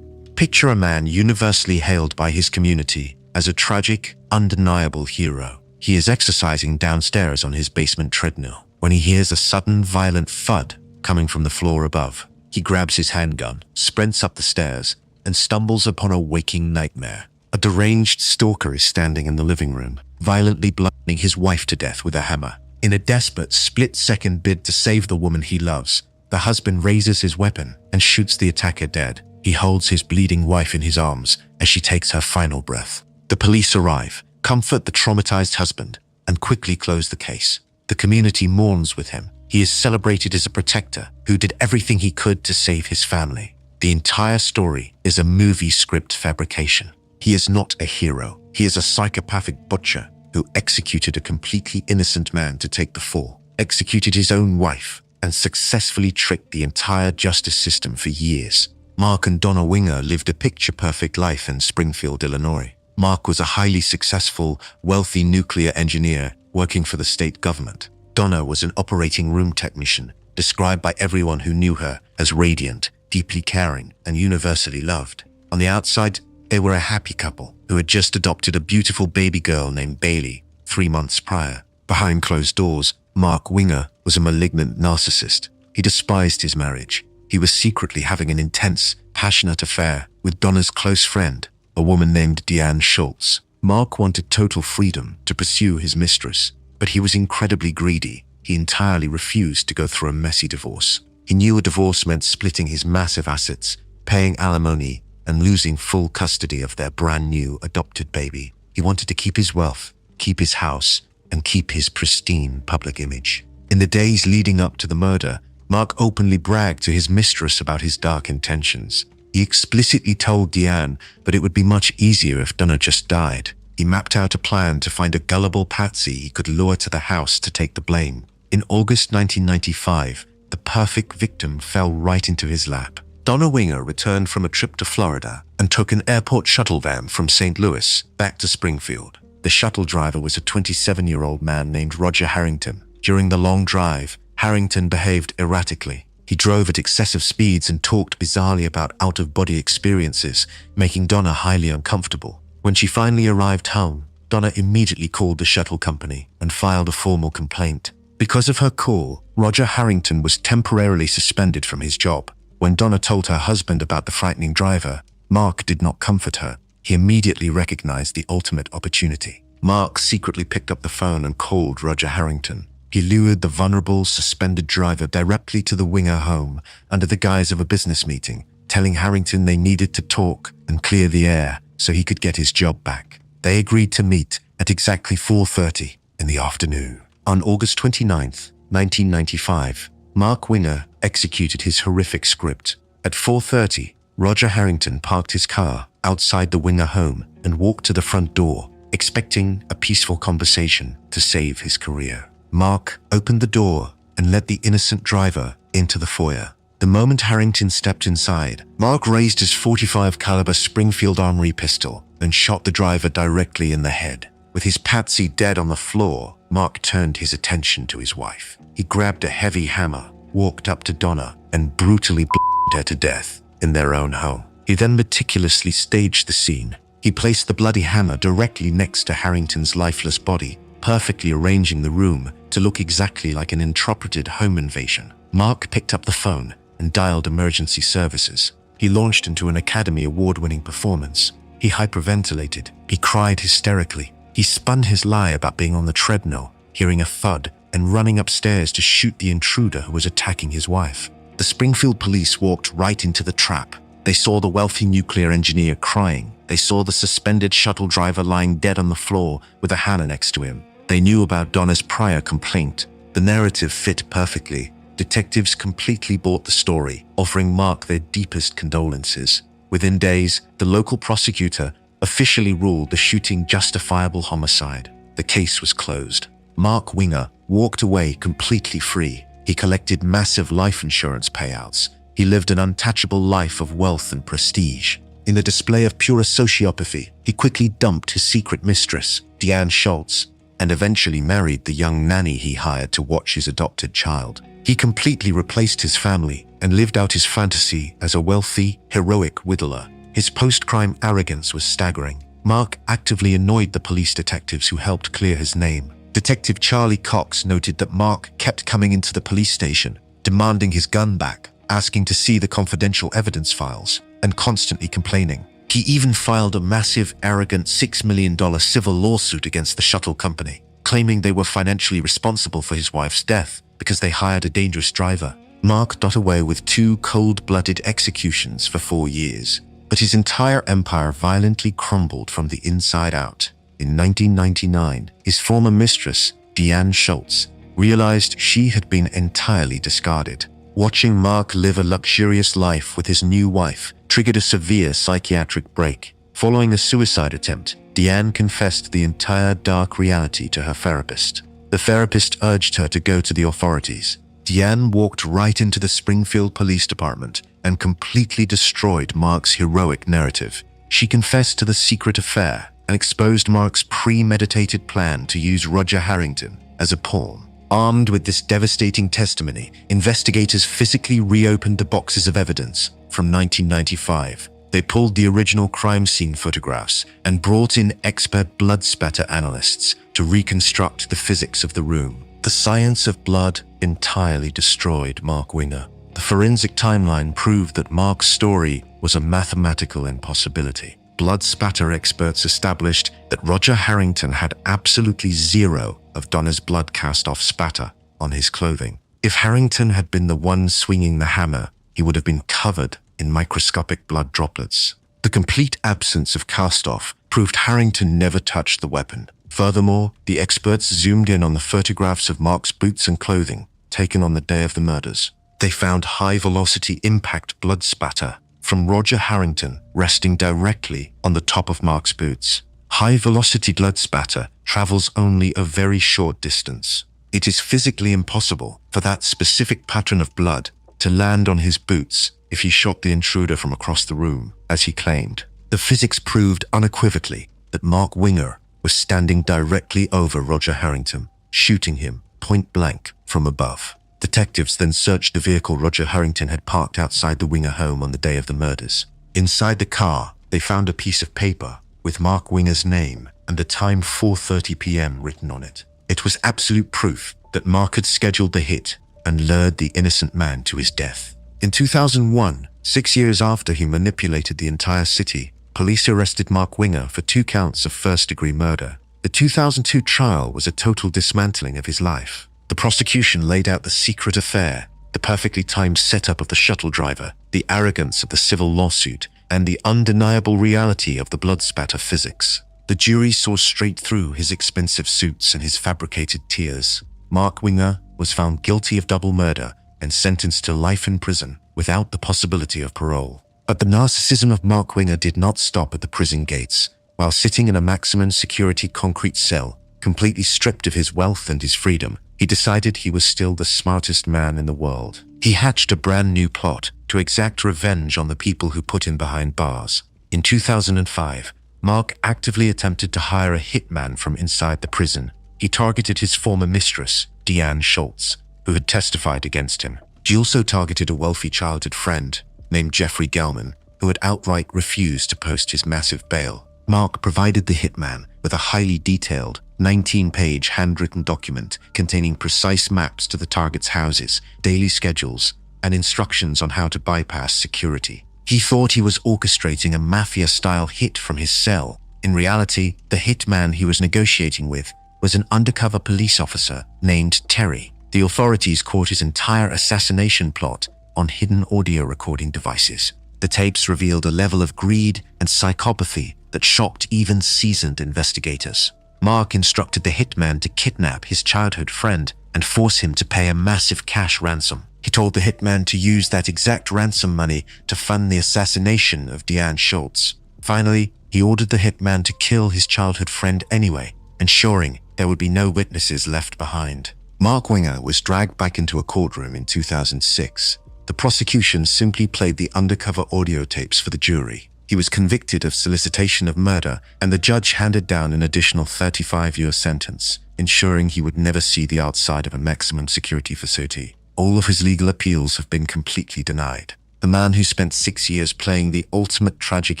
Picture a man universally hailed by his community as a tragic, undeniable hero. He is exercising downstairs on his basement treadmill when he hears a sudden, violent thud coming from the floor above. He grabs his handgun, sprints up the stairs, and stumbles upon a waking nightmare. A deranged stalker is standing in the living room, violently bludgeoning his wife to death with a hammer. In a desperate, split-second bid to save the woman he loves, the husband raises his weapon and shoots the attacker dead. He holds his bleeding wife in his arms as she takes her final breath. The police arrive, comfort the traumatized husband, and quickly close the case. The community mourns with him. He is celebrated as a protector who did everything he could to save his family. The entire story is a movie script fabrication. He is not a hero. He is a psychopathic butcher who executed a completely innocent man to take the fall, executed his own wife, and successfully tricked the entire justice system for years. Mark and Donna Winger lived a picture-perfect life in Springfield, Illinois. Mark was a highly successful, wealthy nuclear engineer working for the state government. Donna was an operating room technician, described by everyone who knew her as radiant, deeply caring, and universally loved. On the outside, they were a happy couple who had just adopted a beautiful baby girl named Bailey 3 months prior. Behind closed doors, Mark Winger was a malignant narcissist. He despised his marriage. He was secretly having an intense, passionate affair with Donna's close friend, a woman named Deanne Schultz. Mark wanted total freedom to pursue his mistress, but he was incredibly greedy. He entirely refused to go through a messy divorce. He knew a divorce meant splitting his massive assets, paying alimony, and losing full custody of their brand new adopted baby. He wanted to keep his wealth, keep his house, and keep his pristine public image. In the days leading up to the murder, Mark openly bragged to his mistress about his dark intentions. He explicitly told Deanne that it would be much easier if Donna just died. He mapped out a plan to find a gullible patsy he could lure to the house to take the blame. In August 1995, the perfect victim fell right into his lap. Donna Winger returned from a trip to Florida and took an airport shuttle van from St. Louis back to Springfield. The shuttle driver was a 27-year-old man named Roger Harrington. During the long drive, Harrington behaved erratically. He drove at excessive speeds and talked bizarrely about out-of-body experiences, making Donna highly uncomfortable. When she finally arrived home, Donna immediately called the shuttle company and filed a formal complaint. Because of her call, Roger Harrington was temporarily suspended from his job. When Donna told her husband about the frightening driver, Mark did not comfort her. He immediately recognized the ultimate opportunity. Mark secretly picked up the phone and called Roger Harrington. He lured the vulnerable, suspended driver directly to the Winger home under the guise of a business meeting, telling Harrington they needed to talk and clear the air so he could get his job back. They agreed to meet at exactly 4:30 in the afternoon. On August 29th, 1995, Mark Winger executed his horrific script. At 4:30, Roger Harrington parked his car outside the Winger home and walked to the front door, expecting a peaceful conversation to save his career. Mark opened the door and let the innocent driver into the foyer. The moment Harrington stepped inside, Mark raised his .45 caliber Springfield Armory pistol and shot the driver directly in the head. With his patsy dead on the floor, Mark turned his attention to his wife. He grabbed a heavy hammer, walked up to Donna, and brutally bludgeoned her to death in their own home. He then meticulously staged the scene. He placed the bloody hammer directly next to Harrington's lifeless body, perfectly arranging the room to look exactly like an interpreted home invasion. Mark picked up the phone and dialed emergency services. He launched into an Academy Award-winning performance. He hyperventilated. He cried hysterically. He spun his lie about being on the treadmill, hearing a thud, and running upstairs to shoot the intruder who was attacking his wife. The Springfield police walked right into the trap. They saw the wealthy nuclear engineer crying. They saw the suspended shuttle driver lying dead on the floor with a hammer next to him. They knew about Donna's prior complaint. The narrative fit perfectly. Detectives completely bought the story, offering Mark their deepest condolences. Within days, the local prosecutor officially ruled the shooting justifiable homicide. The case was closed. Mark Winger walked away completely free. He collected massive life insurance payouts. He lived an untouchable life of wealth and prestige. In a display of pure sociopathy, he quickly dumped his secret mistress, Deanne Schultz, and eventually married the young nanny he hired to watch his adopted child. He completely replaced his family and lived out his fantasy as a wealthy, heroic whittler. His post-crime arrogance was staggering. Mark actively annoyed the police detectives who helped clear his name. Detective Charlie Cox noted that Mark kept coming into the police station, demanding his gun back, asking to see the confidential evidence files, and constantly complaining. He even filed a massive, arrogant $6 million civil lawsuit against the shuttle company, claiming they were financially responsible for his wife's death because they hired a dangerous driver. Mark got away with 2 cold-blooded executions for 4 years, but his entire empire violently crumbled from the inside out. In 1999, his former mistress, Deanne Schultz, realized she had been entirely discarded. Watching Mark live a luxurious life with his new wife triggered a severe psychiatric break. Following a suicide attempt, Deanne confessed the entire dark reality to her therapist. The therapist urged her to go to the authorities. Deanne walked right into the Springfield Police Department and completely destroyed Mark's heroic narrative. She confessed to the secret affair and exposed Mark's premeditated plan to use Roger Harrington as a pawn. Armed with this devastating testimony, investigators physically reopened the boxes of evidence from 1995. They pulled the original crime scene photographs and brought in expert blood spatter analysts to reconstruct the physics of the room. The science of blood entirely destroyed Mark Winger. The forensic timeline proved that Mark's story was a mathematical impossibility. Blood spatter experts established that Roger Harrington had absolutely zero of Donna's blood cast-off spatter on his clothing. If Harrington had been the one swinging the hammer, he would have been covered in microscopic blood droplets. The complete absence of cast-off proved Harrington never touched the weapon. Furthermore, the experts zoomed in on the photographs of Mark's boots and clothing taken on the day of the murders. They found high-velocity impact blood spatter from Roger Harrington resting directly on the top of Mark's boots. High-velocity blood spatter travels only a very short distance. It is physically impossible for that specific pattern of blood to land on his boots if he shot the intruder from across the room, as he claimed. The physics proved unequivocally that Mark Winger was standing directly over Roger Harrington, shooting him point blank from above. Detectives then searched the vehicle Roger Harrington had parked outside the Winger home on the day of the murders. Inside the car, they found a piece of paper with Mark Winger's name and the time 4:30 p.m. written on it. It was absolute proof that Mark had scheduled the hit and lured the innocent man to his death. In 2001, 6 years after he manipulated the entire city, police arrested Mark Winger for 2 counts of first-degree murder. The 2002 trial was a total dismantling of his life. The prosecution laid out the secret affair, the perfectly timed setup of the shuttle driver, the arrogance of the civil lawsuit, and the undeniable reality of the blood spatter physics. The jury saw straight through his expensive suits and his fabricated tears. Mark Winger was found guilty of double murder and sentenced to life in prison without the possibility of parole. But the narcissism of Mark Winger did not stop at the prison gates. While sitting in a maximum security concrete cell, completely stripped of his wealth and his freedom, he decided he was still the smartest man in the world. He hatched a brand new plot to exact revenge on the people who put him behind bars. In 2005, Mark actively attempted to hire a hitman from inside the prison. He targeted his former mistress, Deanne Schultz, who had testified against him. He also targeted a wealthy childhood friend named Jeffrey Gelman, who had outright refused to post his massive bail. Mark provided the hitman with a highly detailed 19-page handwritten document containing precise maps to the target's houses, daily schedules, and instructions on how to bypass security. He thought he was orchestrating a mafia-style hit from his cell. In reality, the hitman he was negotiating with was an undercover police officer named Terry. The authorities caught his entire assassination plot on hidden audio recording devices. The tapes revealed a level of greed and psychopathy that shocked even seasoned investigators. Mark instructed the hitman to kidnap his childhood friend and force him to pay a massive cash ransom. He told the hitman to use that exact ransom money to fund the assassination of Deanne Schultz. Finally, he ordered the hitman to kill his childhood friend anyway, ensuring there would be no witnesses left behind. Mark Winger was dragged back into a courtroom in 2006. The prosecution simply played the undercover audio tapes for the jury. He was convicted of solicitation of murder, and the judge handed down an additional 35-year sentence, ensuring he would never see the outside of a maximum security facility. All of his legal appeals have been completely denied. The man who spent 6 years playing the ultimate tragic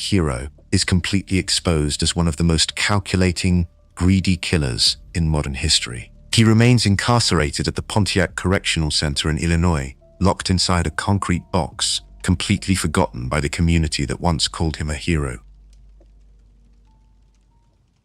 hero is completely exposed as one of the most calculating, greedy killers in modern history. He remains incarcerated at the Pontiac Correctional Center in Illinois, locked inside a concrete box, completely forgotten by the community that once called him a hero.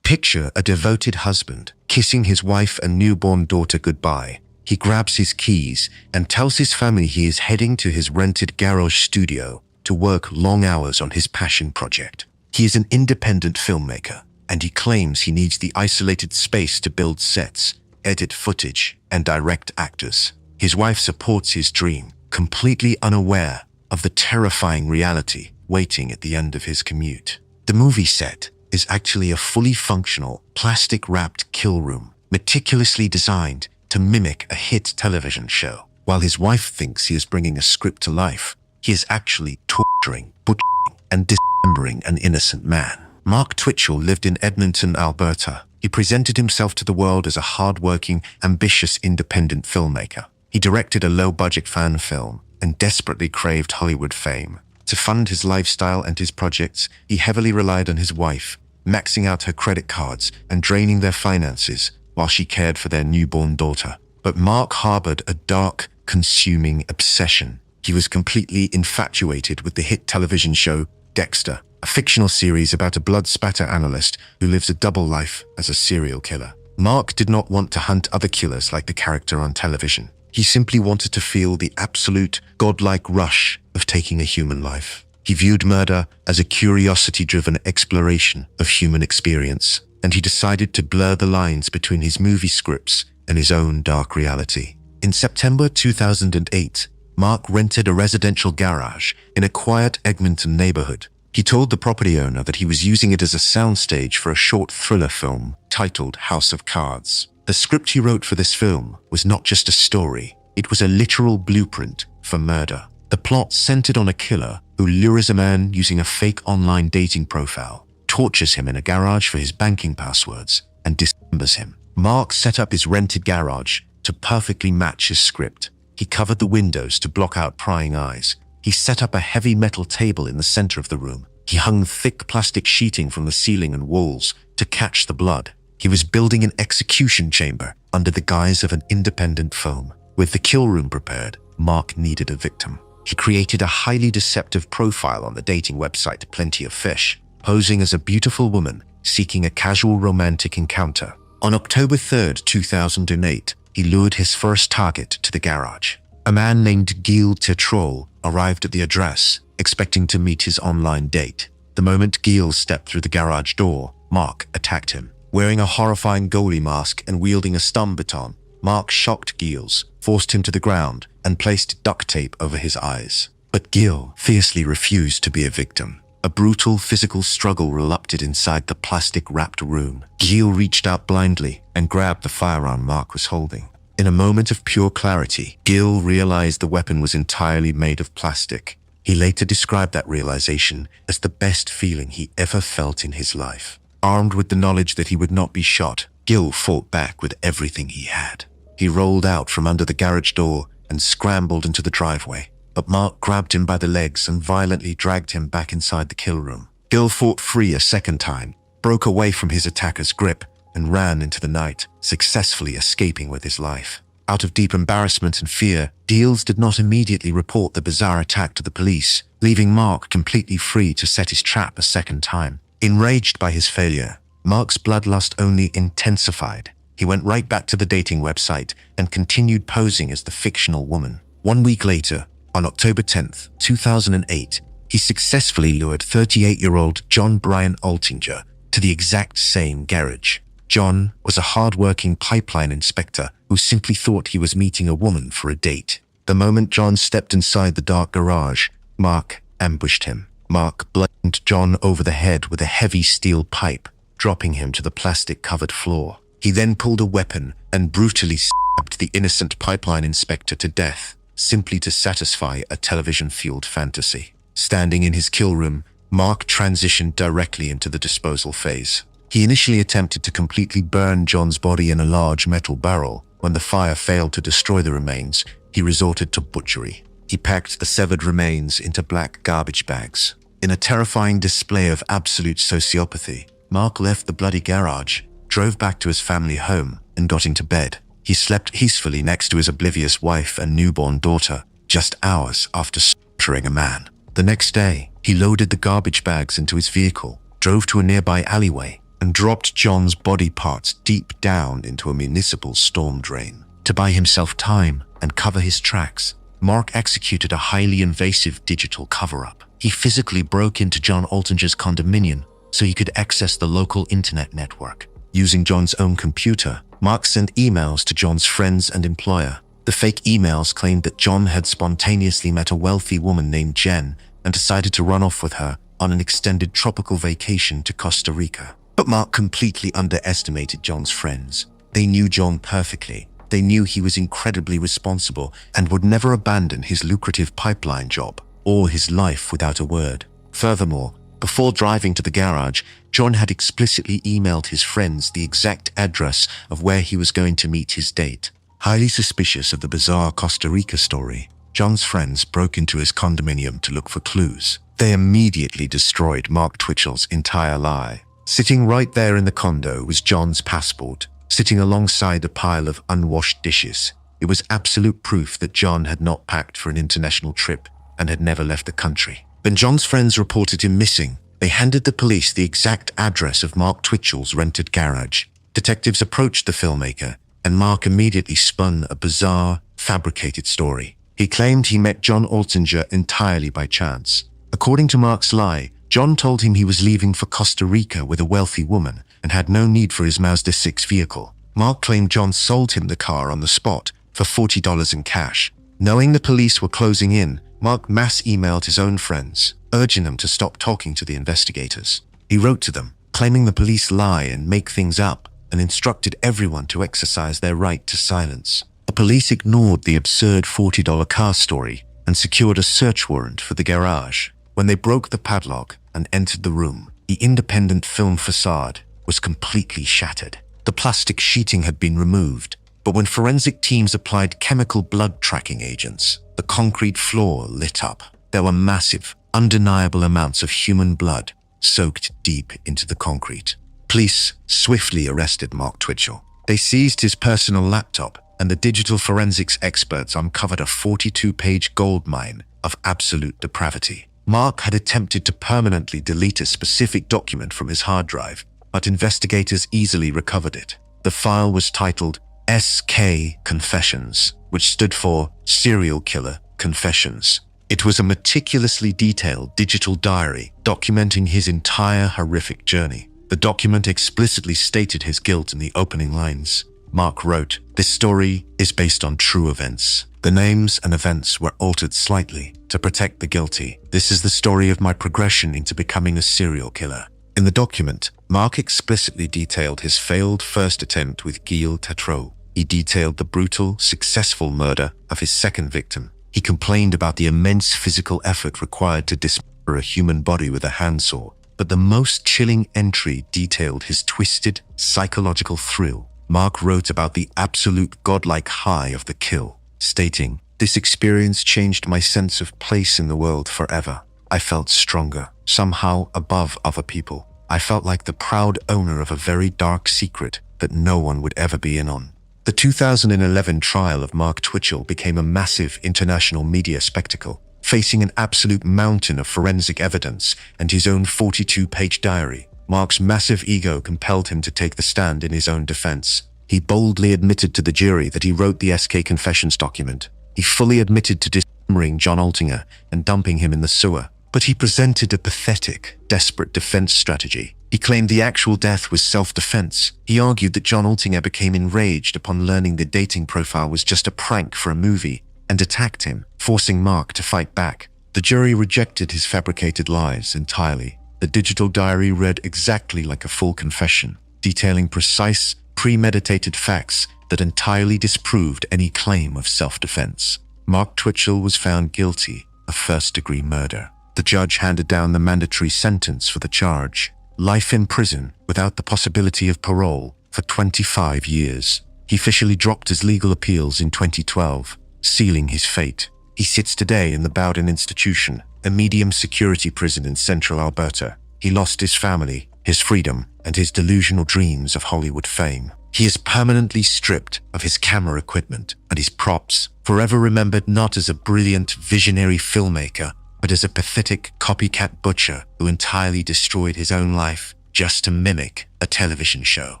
Picture a devoted husband kissing his wife and newborn daughter goodbye. He grabs his keys and tells his family he is heading to his rented garage studio to work long hours on his passion project. He is an independent filmmaker, and he claims he needs the isolated space to build sets, edit footage, and direct actors. His wife supports his dream, completely unaware of the terrifying reality waiting at the end of his commute. The movie set is actually a fully functional, plastic-wrapped kill room, meticulously designed to mimic a hit television show. While his wife thinks he is bringing a script to life, he is actually torturing, butchering, and dismembering an innocent man. Mark Twitchell lived in Edmonton, Alberta. He presented himself to the world as a hard-working, ambitious independent filmmaker. He directed a low-budget fan film and desperately craved Hollywood fame. To fund his lifestyle and his projects, he heavily relied on his wife, maxing out her credit cards and draining their finances while she cared for their newborn daughter. But Mark harbored a dark, consuming obsession. He was completely infatuated with the hit television show Dexter, a fictional series about a blood spatter analyst who lives a double life as a serial killer. Mark did not want to hunt other killers like the character on television. He simply wanted to feel the absolute, godlike rush of taking a human life. He viewed murder as a curiosity-driven exploration of human experience, and he decided to blur the lines between his movie scripts and his own dark reality. In September 2008, Mark rented a residential garage in a quiet Edmonton neighborhood. He told the property owner that he was using it as a soundstage for a short thriller film titled House of Cards. The script he wrote for this film was not just a story, it was a literal blueprint for murder. The plot centered on a killer who lures a man using a fake online dating profile, tortures him in a garage for his banking passwords, and dismembers him. Mark set up his rented garage to perfectly match his script. He covered the windows to block out prying eyes. He set up a heavy metal table in the center of the room. He hung thick plastic sheeting from the ceiling and walls to catch the blood. He was building an execution chamber under the guise of an independent film. With the kill room prepared, Mark needed a victim. He created a highly deceptive profile on the dating website Plenty of Fish, posing as a beautiful woman seeking a casual romantic encounter. On October 3, 2008, he lured his first target to the garage. A man named Gil Tetrol arrived at the address, expecting to meet his online date. The moment Gil stepped through the garage door, Mark attacked him. Wearing a horrifying goalie mask and wielding a stun baton, Mark shocked Gil's, forced him to the ground, and placed duct tape over his eyes. But Gil fiercely refused to be a victim. A brutal physical struggle erupted inside the plastic-wrapped room. Gil reached out blindly and grabbed the firearm Mark was holding. In a moment of pure clarity, Gil realized the weapon was entirely made of plastic. He later described that realization as the best feeling he ever felt in his life. Armed with the knowledge that he would not be shot, Gil fought back with everything he had. He rolled out from under the garage door and scrambled into the driveway, but Mark grabbed him by the legs and violently dragged him back inside the kill room. Gil fought free a second time, broke away from his attacker's grip, and ran into the night, successfully escaping with his life. Out of deep embarrassment and fear, Gils did not immediately report the bizarre attack to the police, leaving Mark completely free to set his trap a second time. Enraged by his failure, Mark's bloodlust only intensified. He went right back to the dating website and continued posing as the fictional woman. 1 week later, on October 10th, 2008, he successfully lured 38-year-old John Brian Altinger to the exact same garage. John was a hard-working pipeline inspector who simply thought he was meeting a woman for a date. The moment John stepped inside the dark garage, Mark ambushed him. Mark bludgeoned John over the head with a heavy steel pipe, dropping him to the plastic-covered floor. He then pulled a weapon and brutally stabbed the innocent pipeline inspector to death, simply to satisfy a television-fueled fantasy. Standing in his kill room, Mark transitioned directly into the disposal phase. He initially attempted to completely burn John's body in a large metal barrel. When the fire failed to destroy the remains, he resorted to butchery. He packed the severed remains into black garbage bags. In a terrifying display of absolute sociopathy, Mark left the bloody garage, drove back to his family home, and got into bed. He slept peacefully next to his oblivious wife and newborn daughter, just hours after slaughtering a man. The next day, he loaded the garbage bags into his vehicle, drove to a nearby alleyway, and dropped John's body parts deep down into a municipal storm drain. To buy himself time and cover his tracks, Mark executed a highly invasive digital cover-up. He physically broke into John Altinger's condominium so he could access the local internet network. Using John's own computer, Mark sent emails to John's friends and employer. The fake emails claimed that John had spontaneously met a wealthy woman named Jen and decided to run off with her on an extended tropical vacation to Costa Rica. But Mark completely underestimated John's friends. They knew John perfectly. They knew he was incredibly responsible and would never abandon his lucrative pipeline job or his life without a word. Furthermore, before driving to the garage, John had explicitly emailed his friends the exact address of where he was going to meet his date. Highly suspicious of the bizarre Costa Rica story, John's friends broke into his condominium to look for clues. They immediately destroyed Mark Twitchell's entire lie. Sitting right there in the condo was John's passport, sitting alongside a pile of unwashed dishes. It was absolute proof that John had not packed for an international trip and had never left the country. When John's friends reported him missing, they handed the police the exact address of Mark Twitchell's rented garage. Detectives approached the filmmaker, and Mark immediately spun a bizarre, fabricated story. He claimed he met John Altinger entirely by chance. According to Mark's lie, John told him he was leaving for Costa Rica with a wealthy woman and had no need for his Mazda 6 vehicle. Mark claimed John sold him the car on the spot for $40 in cash. Knowing the police were closing in, Mark mass emailed his own friends, urging them to stop talking to the investigators. He wrote to them, claiming the police lie and make things up, and instructed everyone to exercise their right to silence. The police ignored the absurd $40 car story and secured a search warrant for the garage. When they broke the padlock and entered the room, the independent film facade was completely shattered. The plastic sheeting had been removed, but when forensic teams applied chemical blood tracking agents, the concrete floor lit up. There were massive, undeniable amounts of human blood soaked deep into the concrete. Police swiftly arrested Mark Twitchell. They seized his personal laptop, and the digital forensics experts uncovered a 42-page goldmine of absolute depravity. Mark had attempted to permanently delete a specific document from his hard drive, but investigators easily recovered it. The file was titled SK Confessions, which stood for Serial Killer Confessions. It was a meticulously detailed digital diary documenting his entire horrific journey. The document explicitly stated his guilt in the opening lines. Mark wrote, "This story is based on true events. The names and events were altered slightly to protect the guilty. This is the story of my progression into becoming a serial killer." In the document, Mark explicitly detailed his failed first attempt with Gilles Tatreau. He detailed the brutal, successful murder of his second victim. He complained about the immense physical effort required to dismember a human body with a handsaw. But the most chilling entry detailed his twisted, psychological thrill. Mark wrote about the absolute godlike high of the kill, stating, "This experience changed my sense of place in the world forever. I felt stronger, somehow above other people. I felt like the proud owner of a very dark secret that no one would ever be in on." The 2011 trial of Mark Twitchell became a massive international media spectacle, facing an absolute mountain of forensic evidence and his own 42-page diary. Mark's massive ego compelled him to take the stand in his own defense. He boldly admitted to the jury that he wrote the SK Confessions document. He fully admitted to dismembering John Altinger and dumping him in the sewer. But he presented a pathetic, desperate defense strategy. He claimed the actual death was self-defense. He argued that John Altinger became enraged upon learning the dating profile was just a prank for a movie and attacked him, forcing Mark to fight back. The jury rejected his fabricated lies entirely. The digital diary read exactly like a full confession, detailing precise, premeditated facts that entirely disproved any claim of self-defense. Mark Twitchell was found guilty of first-degree murder. The judge handed down the mandatory sentence for the charge: life in prison without the possibility of parole for 25 years. He officially dropped his legal appeals in 2012, sealing his fate. He sits today in the Bowden Institution, a medium-security prison in central Alberta. He lost his family, his freedom, and his delusional dreams of Hollywood fame. He is permanently stripped of his camera equipment and his props, forever remembered not as a brilliant, visionary filmmaker, but as a pathetic copycat butcher who entirely destroyed his own life just to mimic a television show.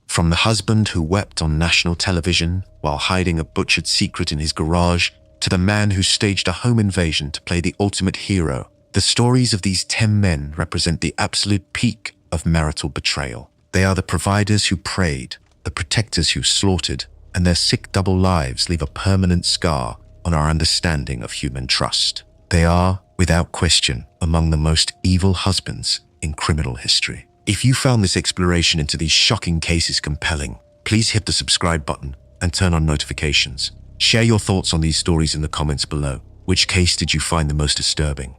From the husband who wept on national television while hiding a butchered secret in his garage, to the man who staged a home invasion to play the ultimate hero, the stories of these 10 men represent the absolute peak of marital betrayal. They are the providers who preyed, the protectors who slaughtered, and their sick double lives leave a permanent scar on our understanding of human trust. They are, without question, among the most evil husbands in criminal history. If you found this exploration into these shocking cases compelling, please hit the subscribe button and turn on notifications. Share your thoughts on these stories in the comments below. Which case did you find the most disturbing?